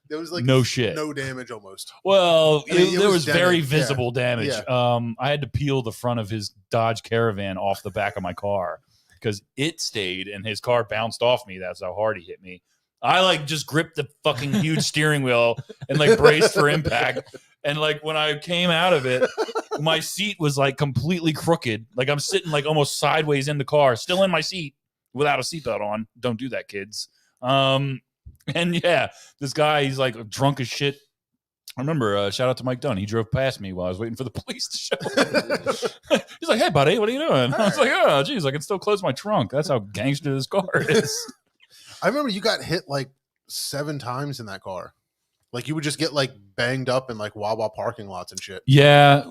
There was like No shit. no damage almost. Well, I mean, it there was was very dented, visible damage. Yeah. I had to peel the front of his Dodge Caravan off the back of my car because it stayed and his car bounced off me. That's how hard he hit me. I like just gripped the fucking huge steering wheel and like braced for impact. And like when I came out of it, my seat was like completely crooked. Like I'm sitting like almost sideways in the car, still in my seat without a seatbelt on. Don't do that, kids. And yeah, this guy, he's like drunk as shit. I remember, shout out to Mike Dunn. He drove past me while I was waiting for the police to show up. He's like, hey, buddy, what are you doing? I was like, oh, geez, I can still close my trunk. That's how gangster this car is. I remember you got hit like 7 times in that car. Like you would just get like banged up in like Wawa parking lots and shit. Yeah.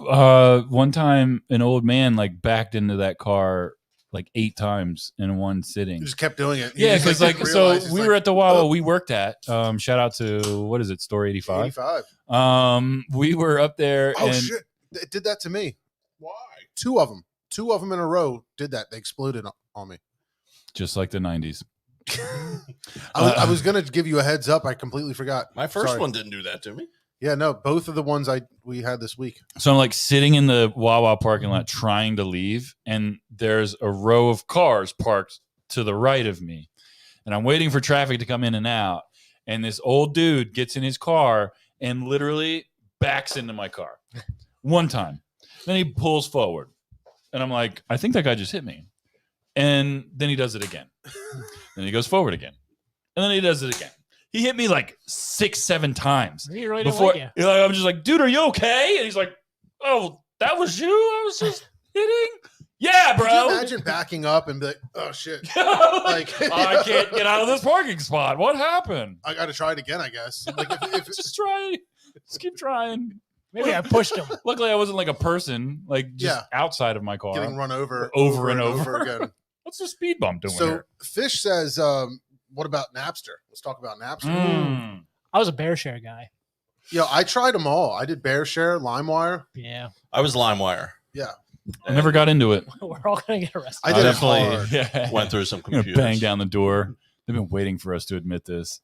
One time, an old man like backed into that car like 8 times in one sitting. You just kept doing it. Yeah, because because like so we were at the Wawa we worked at. Shout out to what is it, Store 85. 85. We were up there. Oh and shit! It did that to me. Why? 2 of them in a row did that. They exploded on me. just like the 90s. I was gonna give you a heads up. I completely forgot. My first Sorry. one didn't do that to me. Yeah, no, both of the ones we had this week. So I'm like sitting in the Wawa parking lot trying to leave, and there's a row of cars parked to the right of me, and I'm waiting for traffic to come in and out. And this old dude gets in his car and literally backs into my car one time. Then he pulls forward, and I'm like, I think that guy just hit me. And then he does it again. Then he goes forward again, and then he does it again. He hit me like 6-7 times. He really didn't Before like you. I'm just like, dude, are you okay? And he's like, oh, that was you? I was just hitting? Yeah, Could you bro. imagine backing up and be like, "Oh shit, like, I can't get out of this parking spot. What happened? I got to try it again." I guess. Like if Just try. Just keep trying. Maybe I pushed him. Luckily, I wasn't like a person, like just Yeah. outside of my car. getting run over and over. again. What's the speed bump doing So here? Fish says, "What about Napster? Let's talk about Napster." Mm. I was a bear share guy. Yo, I tried them all. I did BearShare, LimeWire. Yeah. I was LimeWire. Yeah, I never got into it. We're all going to get arrested. I did it definitely hard. Yeah. Went through some I'm gonna computers. bang down the door. They've been waiting for us to admit this.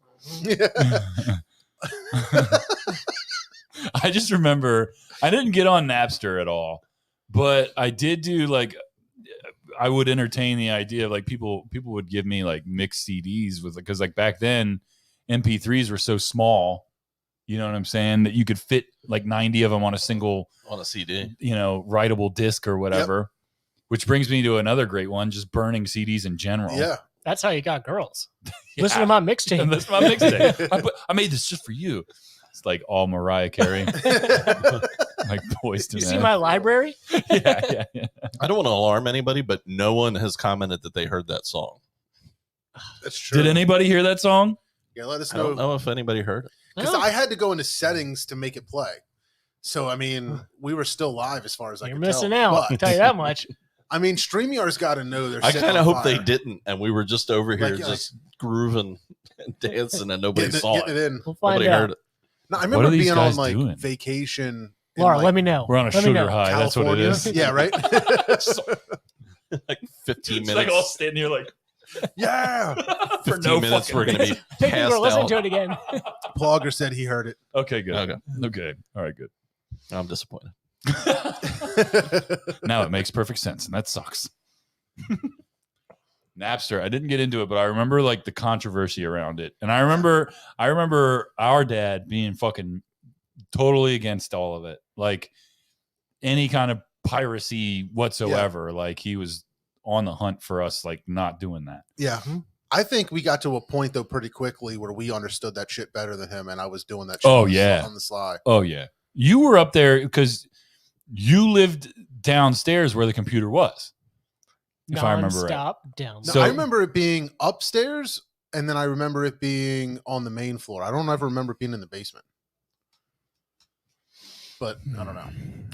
I just remember I didn't get on Napster at all, but I did do like I would entertain the idea of like people would give me like mixed CDs with, because like back then MP3s were so small, you know what I'm saying, that you could fit like 90 of them on a single, on a CD, writable disc or whatever. Which brings me to another great one, just burning CDs in general. Yeah. That's how you got girls. Yeah. Listen to my mixtape. Listen to my mixtape. I made this just for you. It's like all Mariah Carey, like Boys to You Men. see my library? Yeah. I don't want to alarm anybody, but no one has commented that they heard that song. That's true. Did anybody hear that song? Yeah, let us I don't know. know if anybody heard it. Because No. I had to go into settings to make it play. So, I mean, we were still live as far as I You're can missing tell. out. I'll But, tell you that much. I mean, StreamYard's got to know their I shit kind on of hope they fire. didn't, and we were just over here Like- just grooving and dancing, and nobody Getting saw it it. in. We'll find Nobody out. heard it. No, I What remember are these being on guys like doing? vacation. in, Laura, like, let me know. We're on a Let me sugar know. high. That's what it California. is. Yeah, right. Like 15 It's minutes. like all standing here like Yeah. for 15 no minutes. fucking We're going to be Hey, people passed are listening out. to it again. Plogger said he heard it. Okay, good. Okay. Okay. All right, good. I'm disappointed. Now it makes perfect sense, and that sucks. Napster, I didn't get into it, but I remember like the controversy around it. And I remember our dad being fucking totally against all of it. Like any kind of piracy whatsoever. Like he was on the hunt for us, like not doing that. Yeah. Mhm. I think we got to a point though pretty quickly where we understood that shit better than him, and I was doing that shit Oh, on the- yeah. on the sly. Oh yeah. You were up there because you lived downstairs where the computer was. If I remember right. Non-stop down. No, So- I remember it being upstairs, and then I remember it being on the main floor. I don't ever remember it being in the basement. But I don't know.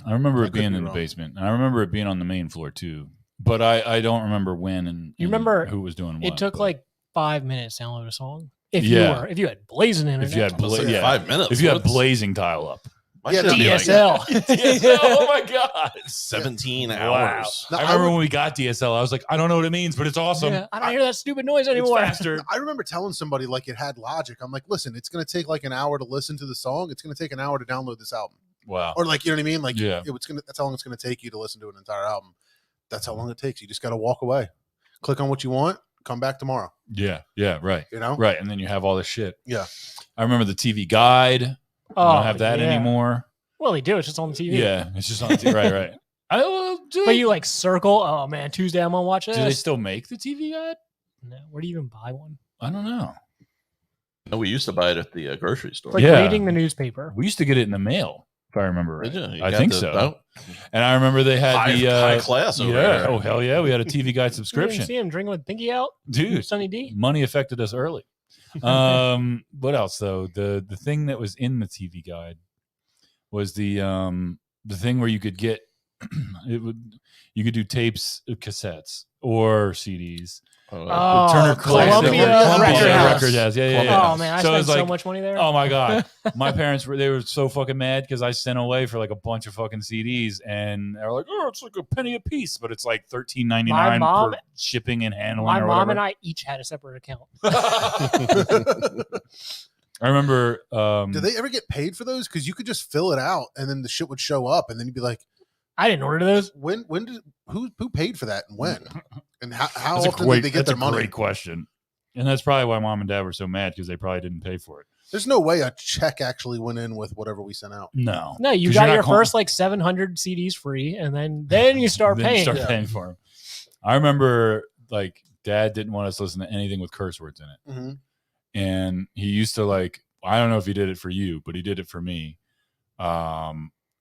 I remember I it could being be in the wrong. basement. And I remember it being on the main floor too. But I don't remember when and You remember who was doing what. It took but like 5 minutes to download a song. If Yeah. you had blazing internet. if you had I was like, yeah. 5 minutes. if you had What's- blazing dial up. Why Yeah, should it be like DSL. oh my god. 17 Wow. hours. No, I I remember would- when we got DSL, I was like, I don't know what it means, but it's awesome. Yeah, I don't hear that stupid noise It's anymore. faster. I remember telling somebody like it had logic. I'm like, listen, it's going to take like an hour to listen to the song. It's going to take an hour to download this album. Wow. Or like, you know what I mean? Like, Yeah. that's how long it's going to take you to listen to an entire album. That's how long it takes. You just got to walk away, click on what you want, come back tomorrow. Yeah. Yeah. Right. You know? Right. And then you have all this shit. Yeah. I remember the TV guide. I don't have that yeah. anymore. Well, they do. It's just on the TV. Yeah. It's just on TV. Right. Right. But you like circle. Oh man, Tuesday I'm gonna watch this. do they still make the TV guide? No, where do you even buy one? I don't know. No, we used to buy it at the grocery store. It's like Yeah. reading the newspaper. We used to get it in the mail, if I remember right. Did you? You I got think the- so. oh, And I remember they had high, the high class over yeah. there. Oh hell yeah, we had a TV guide You didn't subscription, see him drinking with Pinky out, dude. Sunny D. Money affected us early. What else though? The thing that was in the TV guide was the thing where you could get you could do tapes, cassettes, or CDs. Oh, Turner Columbia Record House. Record House. Yeah. Oh man, I So spent it's so like, much money there. Oh my god, my parents were so fucking mad because I sent away for like a bunch of fucking CDs, and they're like, "Oh, it's like a penny a piece," but it's like $13.99 My mom- for shipping and handling. My or mom whatever. and I each had a separate account. I remember. Did they ever get paid for those? Because you could just fill it out and then the shit would show up, and then you'd be like, I didn't order those. when did who paid for that and when? And how That's a often great, did they get that's their a money? great question, and that's probably why mom and dad were so mad because they probably didn't pay for it. There's no way a check actually went in with whatever we sent out. No, No, you 'Cause got you're not your calling- first like 700 CDs free, and then you start Then you paying. start Yeah. paying for them. I remember like dad didn't want us to listen to anything with curse words in it. Mm-hmm. And he used to like, I don't know if he did it for you, but he did it for me.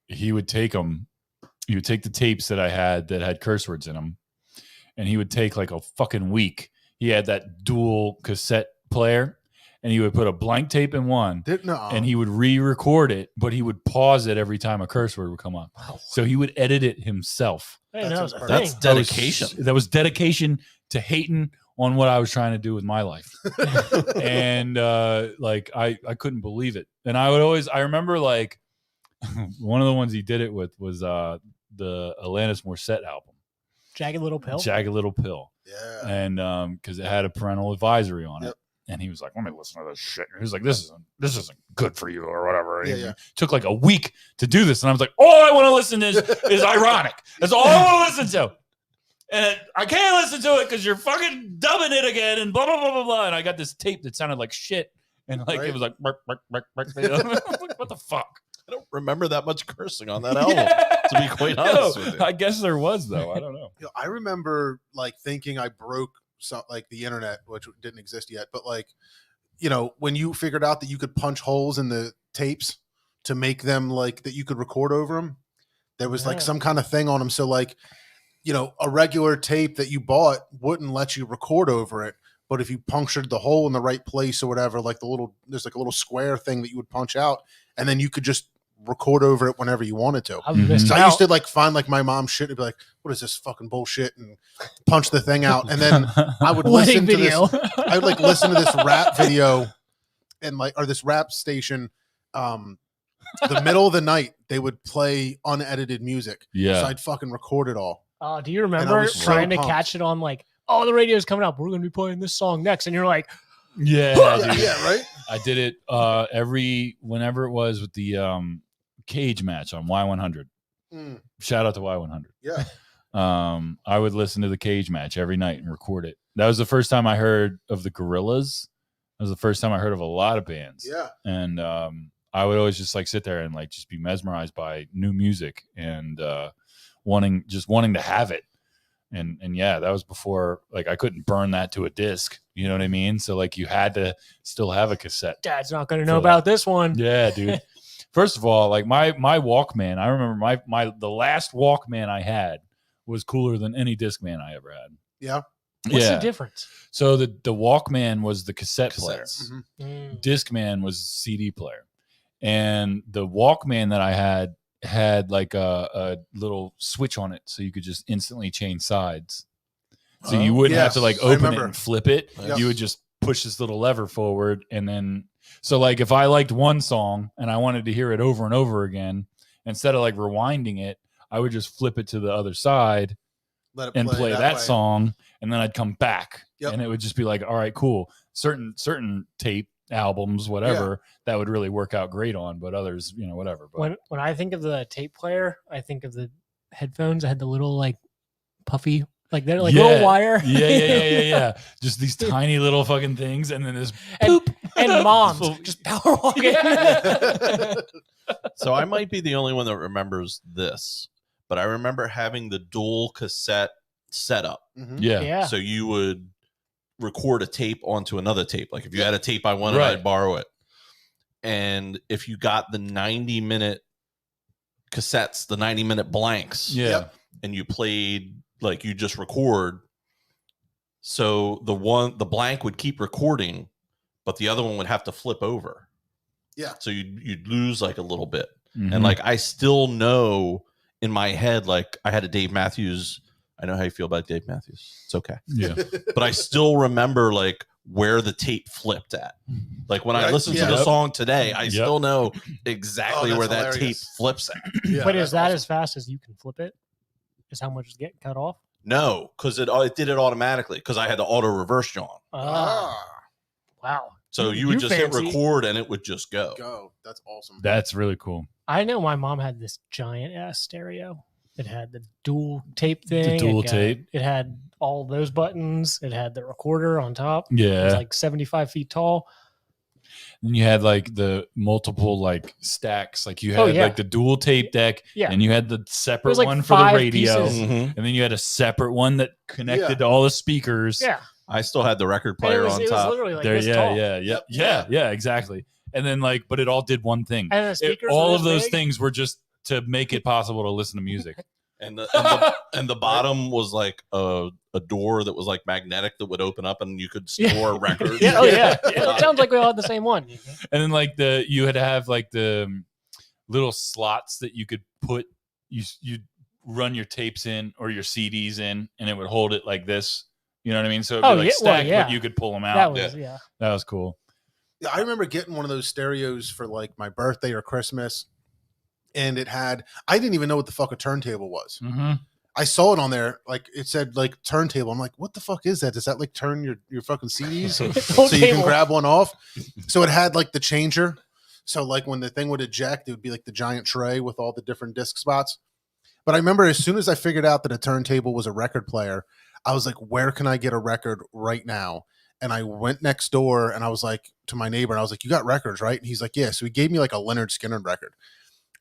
He would take the tapes that I had that had curse words in them, and he would take like a fucking week. He had that dual cassette player, and he would put a blank tape in one, and he would re-record it, but he would pause it every time a curse word would come up. So he would edit it himself. I didn't know that was a That's thing. dedication. That was dedication to hating on what I was trying to do with my life. And like I couldn't believe it. And I remember like one of the ones he did it with was the Alanis Morissette album, Jagged Little Pill. Jagged Little Pill. Yeah. And because it had a parental advisory on Yep. it. And he was like, let me listen to this shit. And he was like, this isn't good for you or whatever. And Yeah, he yeah. took like a week to do this. And I was like, all I want to listen to is ironic. That's all I want to listen to. and I can't listen to it because you're fucking dubbing it again and blah blah blah blah blah. And I got this tape that sounded like shit, and like it was like bark, bark, bark, bark. What the fuck? I don't remember that much cursing on that album. To be quite honest with you. I guess there was though. I don't know. You know, I remember like thinking I broke like the internet, which didn't exist yet, but like, you know, when you figured out that you could punch holes in the tapes to make them like that you could record over them, there was like some kind of thing on them. So like, you know, a regular tape that you bought wouldn't let you record over it. But if you punctured the hole in the right place or whatever, like there's like a little square thing that you would punch out, and then you could just record over it whenever you wanted to. So I used to like find like my mom's shit and be like, what is this fucking bullshit? And punch the thing out. And then I would listen to this. I would like listen to this rap video and like, or this rap station. The middle of the night, they would play unedited music. Yeah. So I'd fucking record it all. Do you remember trying to catch it on like, oh, the radio's coming up. We're going to be playing this song next. And you're like, yeah, dude. Yeah, right. I did it whenever it was with the cage match on Y100. Shout out to Y100. Yeah. I would listen to the cage match every night and record it. That was the first time I heard of the Gorillas. That was the first time I heard of a lot of bands. Yeah. And I would always just like sit there and like just be mesmerized by new music and wanting to have it. And yeah, that was before like I couldn't burn that to a disc. You know what I mean? So like you had to still have a cassette. Dad's not going to know about this one. Yeah, dude. First of all, like my Walkman, I remember the last Walkman I had was cooler than any Discman I ever had. Yeah. What's the difference? So the Walkman was the cassette player. Mm-hmm. Discman was CD player. And the Walkman that I had like a little switch on it so you could just instantly change sides. So you wouldn't have to like open it and flip it. Yes. You would just push this little lever forward. And then, so like if I liked one song and I wanted to hear it over and over again, instead of like rewinding it, I would just flip it to the other side and play that song. And then I'd come back and it would just be like, all right, cool. Certain tape albums, whatever, that would really work out great on, but others, you know, whatever. But when I think of the tape player, I think of the headphones. I had the little like puffy, like they're like little wire. Yeah. Just these tiny little fucking things, and then this poop and moms just power walking. So I might be the only one that remembers this, but I remember having the dual cassette setup. Mm-hmm. Yeah. So you would record a tape onto another tape. Like if you had a tape I wanted, I'd borrow it. And if you got the 90-minute cassettes, the 90-minute blanks, and you played like you just record, so the blank would keep recording, but the other one would have to flip over. Yeah. So you'd lose like a little bit. Mm-hmm. And like I still know in my head, like I had a Dave Matthews. I know how you feel about Dave Matthews. It's okay. Yeah. But I still remember like where the tape flipped at. Like when I listen to the song today, I still know exactly where that tape flips at. Yeah, but is that awesome. As fast as you can flip it? Is how much is getting cut off? No, because it did it automatically because I had the auto reverse John. Wow. So you would just hit record and it would just go. That's awesome. That's really cool. I know my mom had this giant ass stereo. It had the dual tape thing. Tape. It had all those buttons. It had the recorder on top. Yeah. It was like 75 feet tall. And you had like the multiple like stacks. Like you had like the dual tape deck. Yeah. And you had the separate like one for the radio. Mm-hmm. And then you had a separate one that connected to all the speakers. Yeah. I still had the record player on top. It was literally like this tall. Yeah, exactly. And then like, but it all did one thing. And the speakers all of those things were just to make it possible to listen to music. And the bottom was like a door that was like magnetic that would open up and you could store records. It sounds like we all had the same one. And then like you had to have like the little slots that you could put you run your tapes in or your CDs in, and it would hold it like this. You know what I mean? So it'd be like stacked, but you could pull them out. That was cool. Yeah, I remember getting one of those stereos for like my birthday or Christmas. And I didn't even know what the fuck a turntable was. Mm-hmm. I saw it on there. Like it said like turntable. I'm like, what the fuck is that? Does that like turn your fucking CDs so you can grab one off? So it had like the changer. So like when the thing would eject, it would be like the giant tray with all the different disc spots. But I remember as soon as I figured out that a turntable was a record player, I was like, where can I get a record right now? And I went next door and I was like to my neighbor and I was like, you got records, right? And he's like, yeah. So he gave me like a Leonard Skinner record.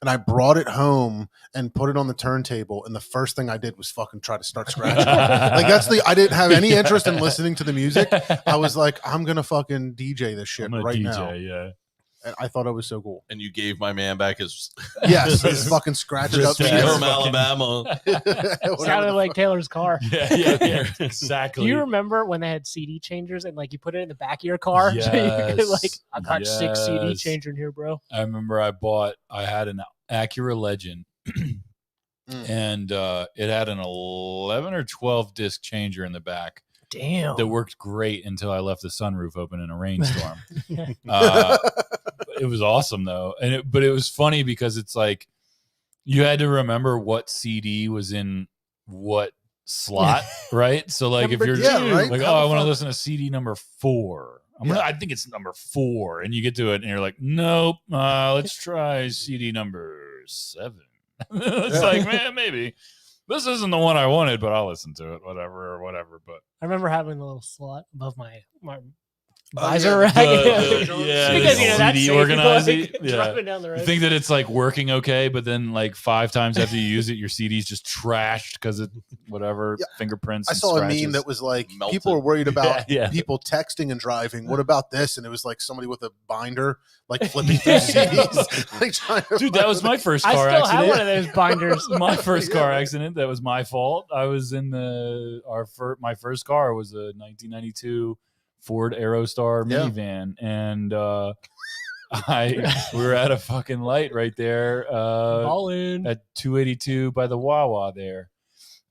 And I brought it home and put it on the turntable. And the first thing I did was fucking try to start scratching. I didn't have any interest in listening to the music. I was like, I'm going to fucking DJ this shit right now. Yeah. And I thought it was so cool. And you gave my man back his Yes, his fucking scratched up. from Alabama. Sounded like Taylor's car. Yeah, exactly. Do you remember when they had CD changers and like you put it in the back of your car? So you could, like, I got 6 CD changer in here, bro. I remember I had an Acura Legend and it had an 11 or 12 disc changer in the back. Damn. That worked great until I left the sunroof open in a rainstorm. It was awesome though. But it was funny because it's like you had to remember what CD was in what slot, right? So like Number if you're right? like, oh, I want to listen to CD number 4. I think it's number 4, and you get to it and you're like, nope, let's try CD number 7. It's like, man, maybe this isn't the one I wanted, but I'll listen to it, whatever. But I remember having a little slot above my visor rack. because that's CD safe, organizing. like, Yeah. driving down the You road. think that it's like working okay, but then like 5 times after you use it, your CD's just trashed because of whatever fingerprints. I and saw scratches. a meme that was like, Melted. people are worried about Yeah. people texting and driving. What about this? And it was like somebody with a binder, like flipping through CDs. Like trying to Dude, that was my first I car still accident. have one of those binders. My first car accident. That was my fault. I was in my first car was a 1992 Ford Aerostar Yeah. minivan, and we were at a fucking light right there Ballin'. at 282 by the Wawa there,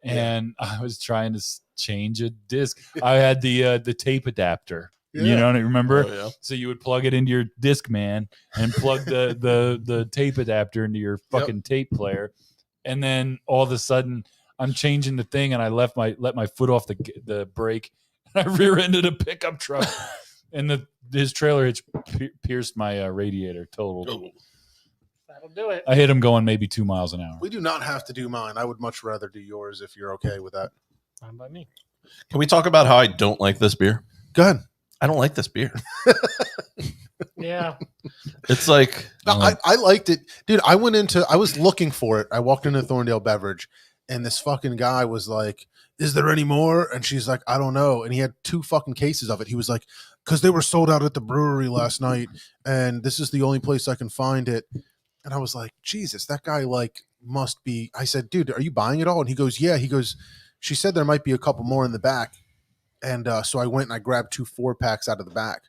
and I was trying to change a disc. I had the tape adapter. Yeah. You know, remember? Oh, yeah. So you would plug it into your Discman and plug the tape adapter into your fucking tape player, and then all of a sudden I'm changing the thing, and I let my foot off the brake. I rear-ended a pickup truck, and his trailer hitch pierced my radiator. Total. That'll do it. I hit him going maybe 2 miles an hour. We do not have to do mine. I would much rather do yours if you're okay with that. Fine by me. Can we talk about how I don't like this beer? Go ahead. I don't like this beer. Yeah. It's like No, I liked it. Dude, I was looking for it. I walked into Thorndale Beverage and this fucking guy was like, is there any more? And she's like, I don't know. And he had 2 fucking cases of it. He was like, because they were sold out at the brewery last night and this is the only place I can find it. And I was like, Jesus, that guy like must be. I said, dude, are you buying it all? And he goes, yeah. He goes, she said there might be a couple more in the back. And so I went and I grabbed 2 4-packs out of the back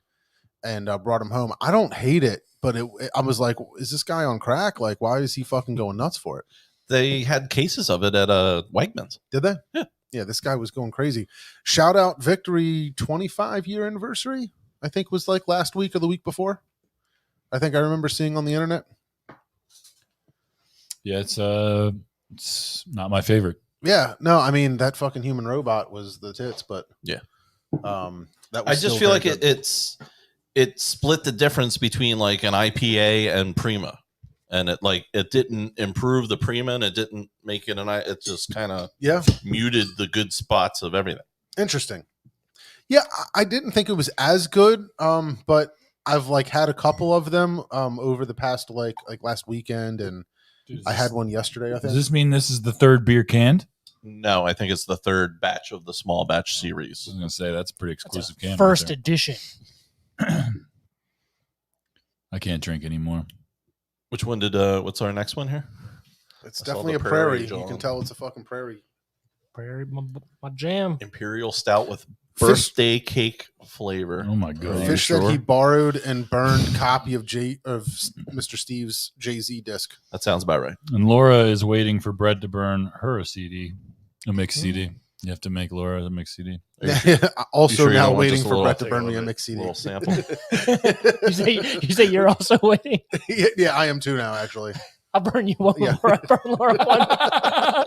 and brought them home. I don't hate it, but I was like, is this guy on crack? Like, why is he fucking going nuts for it? they had cases of it at Wegmans. Did they? Yeah. Yeah, this guy was going crazy. Shout out Victory 25-year anniversary, I think was like last week or the week before. I think I remember seeing on the internet. Yeah, it's not my favorite. Yeah, no, I mean that fucking human robot was the tits, but Yeah. That was I just still feel very like good. it split the difference between like an IPA and Prima, and it didn't improve the Prima, and it didn't make it it just kind of Yeah, muted the good spots of everything. interesting. Yeah, I didn't think it was as good, but I've like had a couple of them over the past like last weekend, and I had one yesterday. I Does think. this mean this is the third beer canned? No, I think it's the third batch of the small batch I series. was gonna say that's a pretty That's exclusive a can. first right there. edition. I can't drink anymore. Which one did? What's our next one here? It's I saw definitely the a prairie. prairie, You can John. tell it's a fucking prairie. Prairie, my jam. Imperial Stout with Fish- birthday cake flavor. Oh my god! Fish that he borrowed and burned copy of Mr. Steve's Jay-Z disc. That sounds about right. And Laura is waiting for Bread to burn her a CD, a mixed CD. You have to make Laura a mixed CD. Also You sure you now don't want waiting just a for little- Brett to take burn a me a little mix CD. little sample? You say you're also waiting. Yeah, I am too now, actually. I'll burn you one Yeah. more. I burn Laura one.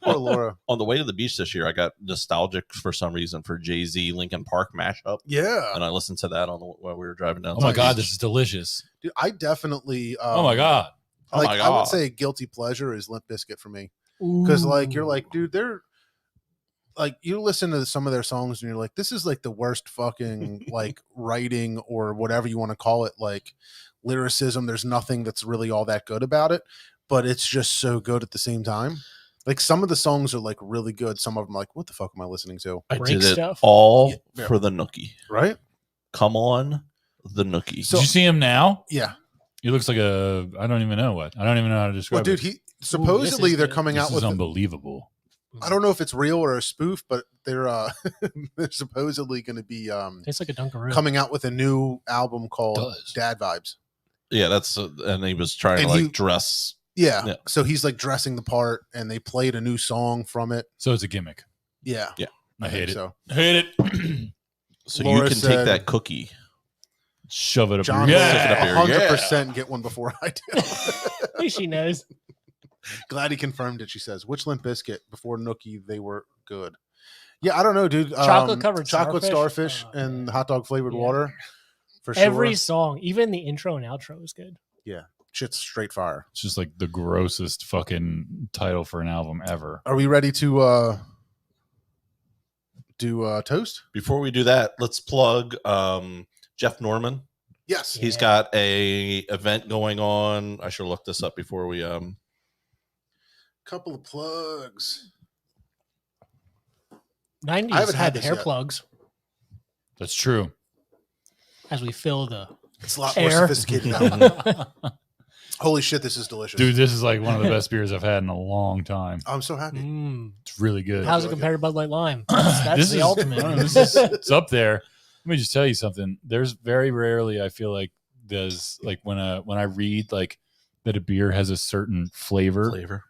Poor Laura. On the way to the beach this year, I got nostalgic for some reason for Jay-Z Linkin Park mashup, Yeah. and I listened to that while we were driving down. Oh my god, this is delicious. Dude, I definitely Oh my god. Oh like my I would God. say guilty pleasure is Limp Bizkit for me. because like you're like, dude, they're like, you listen to some of their songs and you're like, this is like the worst fucking like writing or whatever you want to call it, like lyricism. There's nothing that's really all that good about it, but it's just so good at the same time. Like some of the songs are like really good. Some of them like, what the fuck am I listening to? I Break did it stuff. all Yeah. for the Nookie. Right? Come on, the Nookie. So- Did you see him now? Yeah. He looks like a. I don't even know what. I don't even know how to describe Well, dude, it. he supposedly is they're good. coming This out is with. unbelievable. I don't know if it's real or a spoof, but they're they're supposedly going to be Tastes like a Dunkaroo. coming out with a new album called Does. Dad Vibes. Yeah, that's and he was trying And to like he- dress. Yeah. Yeah. So he's like dressing the part, and they played a new song from it. So it's a gimmick. Yeah. I hate it. So Hate it. So Laura you can said- take that cookie. Shove it up. John your will Stick it up yeah. here. 100% get one before I do. At least she knows. Glad he confirmed it. She says, which Limp Biscuit before Nookie, they were good. Yeah, I don't know, dude. Chocolate-covered chocolate starfish Oh, and man. hot dog flavored Yeah. water. For sure. Every song, even the intro and outro is good. Shit's straight fire. It's just like the grossest fucking title for an album ever. Are we ready to do toast? Before we do that, let's plug Jeff Norman. Yes. Yeah. He's got a event going on. I should have looked this up before we Couple of plugs. 90s I haven't had had this hair yet. plugs That's true. as we fill the It's a lot more air. sophisticated now. Holy shit, this is delicious. Dude, this is like one of the best beers I've had in a long time. I'm so happy. It's really good. How's it like compared to Bud Light Lime? That's This the is- ultimate. it's up there. Let me just tell you something. There's very rarely I feel like there's like when I read like that a beer has a certain flavor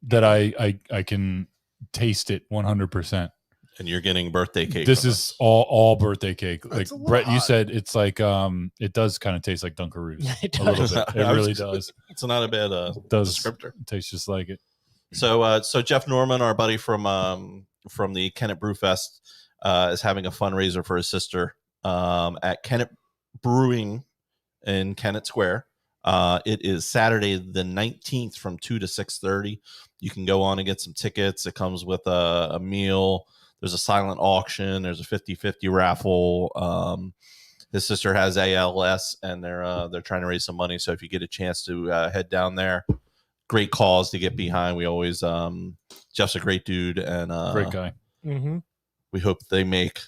that I can taste it 100%. and you're getting birthday cake. This from is us. all birthday cake. Like That's a Brett, you lot. said it's like it does kind of taste like Dunkaroos. It A little does. bit. It I was really just- does. It's not a bad It does. descriptor. It tastes just like it. So Jeff Norman, our buddy from the Kennett Brew Fest, is having a fundraiser for his sister at Kennett Brewing in Kennett Square. It is Saturday the 19th from 2 to 6:30. You can go on and get some tickets. It comes with a meal. There's a silent auction. There's a 50-50 raffle. His sister has ALS, and they're trying to raise some money. So if you get a chance to head down there, great cause to get behind. We always Jeff's a great dude, and Great guy. Mm-hmm. we hope they make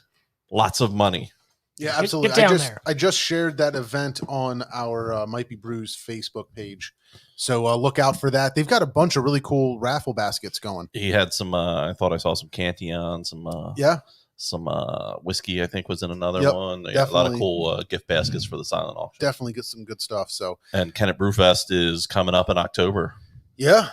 lots of money. Yeah, Get absolutely. down there. I just shared that event on our Might Be Brews Facebook page. So look out for that. They've got a bunch of really cool raffle baskets going. He had some. I thought I saw some Cantillon, some Yeah. some whiskey. I think was in another Yep, one. They got a lot of definitely. cool gift baskets for the silent auction. Definitely get some good stuff. So And Kennett Brewfest is coming up in October. yeah,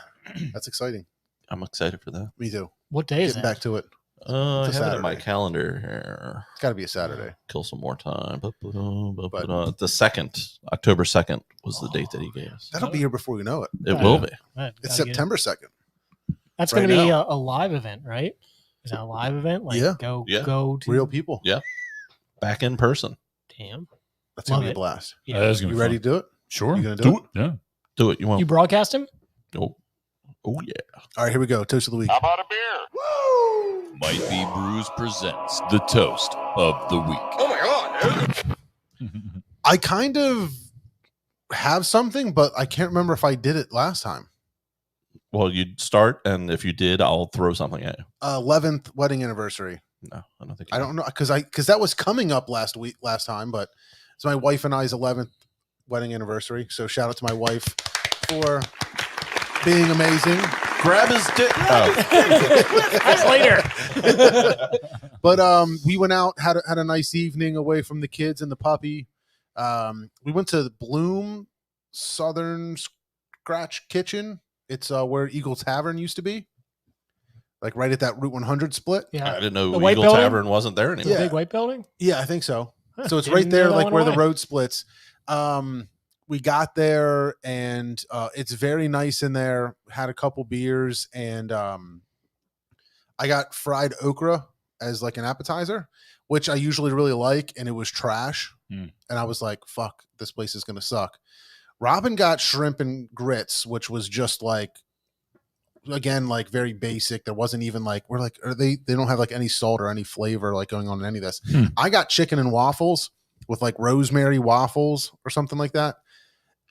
that's exciting. I'm excited for that. Me too. What day is Getting that? back to it. I It's a have it in my Saturday. calendar here. It's got to be a Saturday. Kill some more time. The 2nd, October 2nd was the date that he gave us. That'll be here before we know it. It will be. Right, It's gotta get it. September 2nd. That's right going to be now. a live event, right? Is that a live event? Like Yeah. go Yeah. go to Real people. Yeah. Back in person. Damn. That's going Love to be a it. blast. Yeah. That is gonna You be ready fun. to do it? Sure. You gonna do it? Yeah. Do it. You won't. You broadcast him? Oh yeah. All right, here we go. Toast of the week. about a beer? Might Be Brews presents the toast of the week. Oh my god, dude. I kind of have something, but I can't remember if I did it last time. Well, you'd start, and if you did, I'll throw something at you. 11th wedding anniversary. No, I don't think. I don't know because that was coming up last time, but it's my wife and I's 11th wedding anniversary. So shout out to my wife for being amazing. Grab his dick. Oh. That's later. But we went out, had a nice evening away from the kids and the puppy. We went to the Bloom Southern Scratch Kitchen. It's where Eagle Tavern used to be, like right at that Route 100 split. I Yeah. didn't know The white Eagle building? Tavern wasn't there anymore. The Yeah. big white building? Yeah, I think so. Huh, So it's didn't right there, know that like one where the away. road splits. We got there and it's very nice in there. Had a couple beers and I got fried okra as like an appetizer, which I usually really like, and it was trash. Mm. And I was like, fuck, this place is gonna suck. Robin got shrimp and grits, which was just like again, like very basic. There wasn't even like, we're like, they don't have like any salt or any flavor like going on in any of this. I got chicken and waffles with like rosemary waffles or something like that.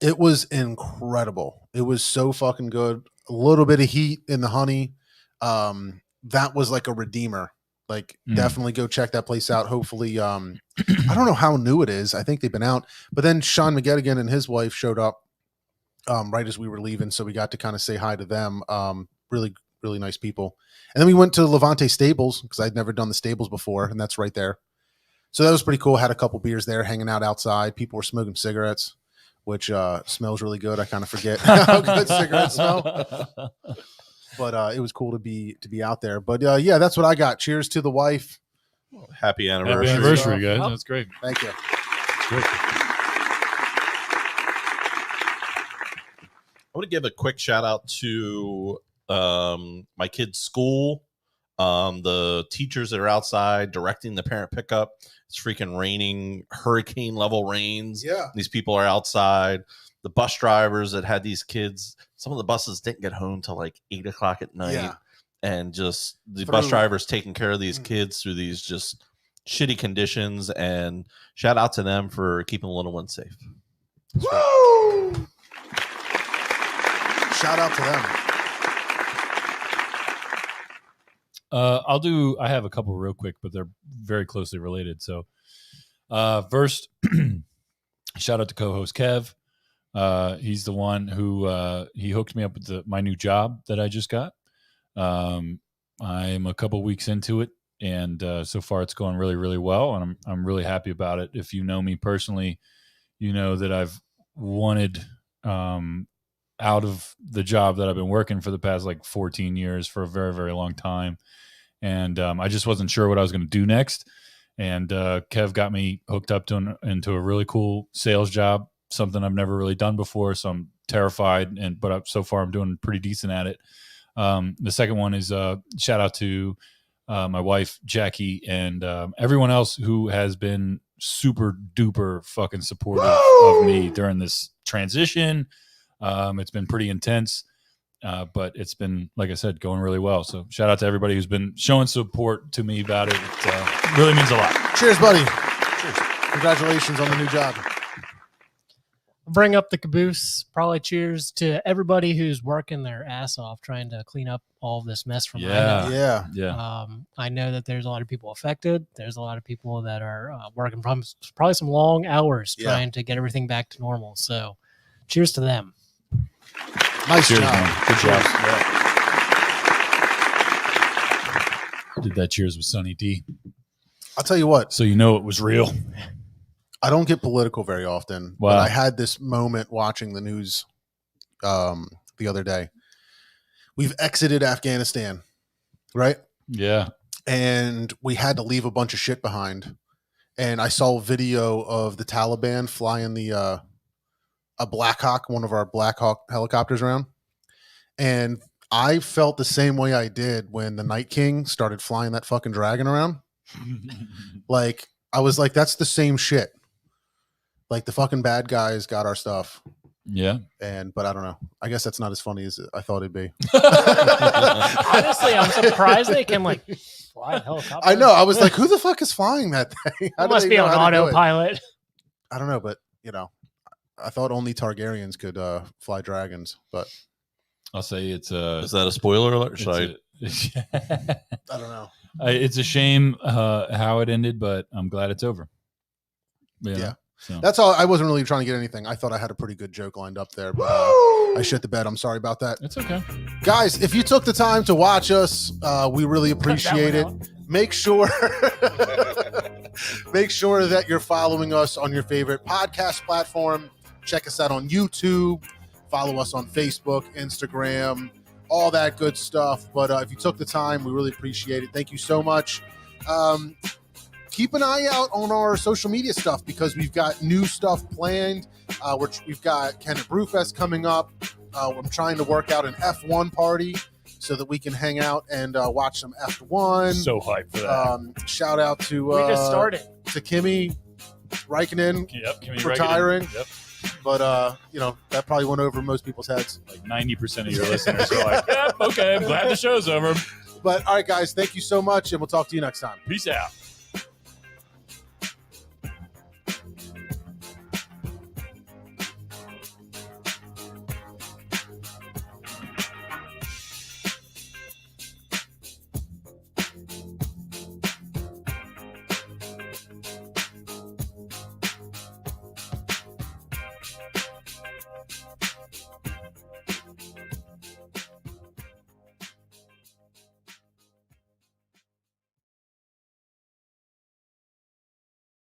It was incredible. It was so fucking good. A little bit of heat in the honey. That was like a redeemer. Like definitely go check that place out. Hopefully, I don't know how new it is. I think they've been out, but then Sean McGettigan and his wife showed up right as we were leaving. So we got to kind of say hi to them. Really, really nice people. And then we went to Levante Stables because I'd never done the stables before, and that's right there. So that was pretty cool. Had a couple beers there, hanging out outside. People were smoking cigarettes, which smells really good. I kind of forget how good cigarettes smell. But it was cool to be out there. But yeah, that's what I got. Cheers to the wife. Happy anniversary. Happy anniversary, guys. That's great. Thank you. Great. I want to give a quick shout out to my kid's school, the teachers that are outside directing the parent pickup. It's freaking raining, hurricane level rains. Yeah. These people are outside. The bus drivers that had these kids, some of the buses didn't get home till like 8 o'clock at night. Yeah. And just the bus drivers taking care of these kids through these just shitty conditions. And shout out to them for keeping the little ones safe. Woo! Shout out to them. I have a couple real quick, but they're very closely related. So first, shout out to co-host Kev. He's the one who he hooked me up with my new job that I just got. I'm a couple weeks into it, and so far it's going really, really well, and I'm really happy about it. If you know me personally, you know that I've wanted out of the job that I've been working for the past like 14 years for a very, very long time, and I just wasn't sure what I was going to do next. And Kev got me hooked up into a really cool sales job. Something I've never really done before, so I'm terrified. But so far I'm doing pretty decent at it. The second one is shout out to my wife Jackie and everyone else who has been super duper fucking supportive of me during this transition. It's been pretty intense, but it's been, like I said, going really well. So shout out to everybody who's been showing support to me about it. It really means a lot. Cheers, buddy. Cheers. Congratulations on the new job. Bring up the caboose. Probably cheers to everybody who's working their ass off trying to clean up all of this mess from Yeah. I know that there's a lot of people affected. There's a lot of people that are working from probably some long hours trying to get everything back to normal. So cheers to them. Nice Cheers, job. man. Good job. Did that cheers with Sunny D. I'll tell you what. So you know it was real. I don't get political very often, Wow. but I had this moment watching the news the other day. We've exited Afghanistan, right? Yeah. And we had to leave a bunch of shit behind. And I saw a video of the Taliban flying a Black Hawk, one of our Black Hawk helicopters around. And I felt the same way I did when the Night King started flying that fucking dragon around. Like, I was like, that's the same shit. Like, the fucking bad guys got our stuff. Yeah. But I don't know. I guess that's not as funny as I thought it'd be. Honestly, I'm surprised they can like fly a helicopter. I know. I was like, who the fuck is flying that thing? It must be on autopilot. I don't know, but I thought only Targaryens could fly dragons, but I'll say it's Is that a spoiler alert? I don't know. It's a shame how it ended, but I'm glad it's over. Yeah. So. That's all. I wasn't really trying to get anything. I thought I had a pretty good joke lined up there, but I shit the bed. I'm sorry about that. It's okay. Guys, if you took the time to watch us, we really appreciate it. Make sure that you're following us on your favorite podcast platform. Check us out on YouTube. Follow us on Facebook, Instagram, all that good stuff. But if you took the time, we really appreciate it. Thank you so much. Keep an eye out on our social media stuff because we've got new stuff planned. We've got Kennett Brewfest coming up. I'm trying to work out an F1 party so that we can hang out and watch some F1. So hyped for that. Shout out to We just started. to Kimi Räikkönen Kimi retiring. Räikkönen. Yep. but that probably went over most people's heads. Like 90% of your listeners are like, yep, okay, I'm glad the show's over. But all right, guys, thank you so much, and we'll talk to you next time. Peace out.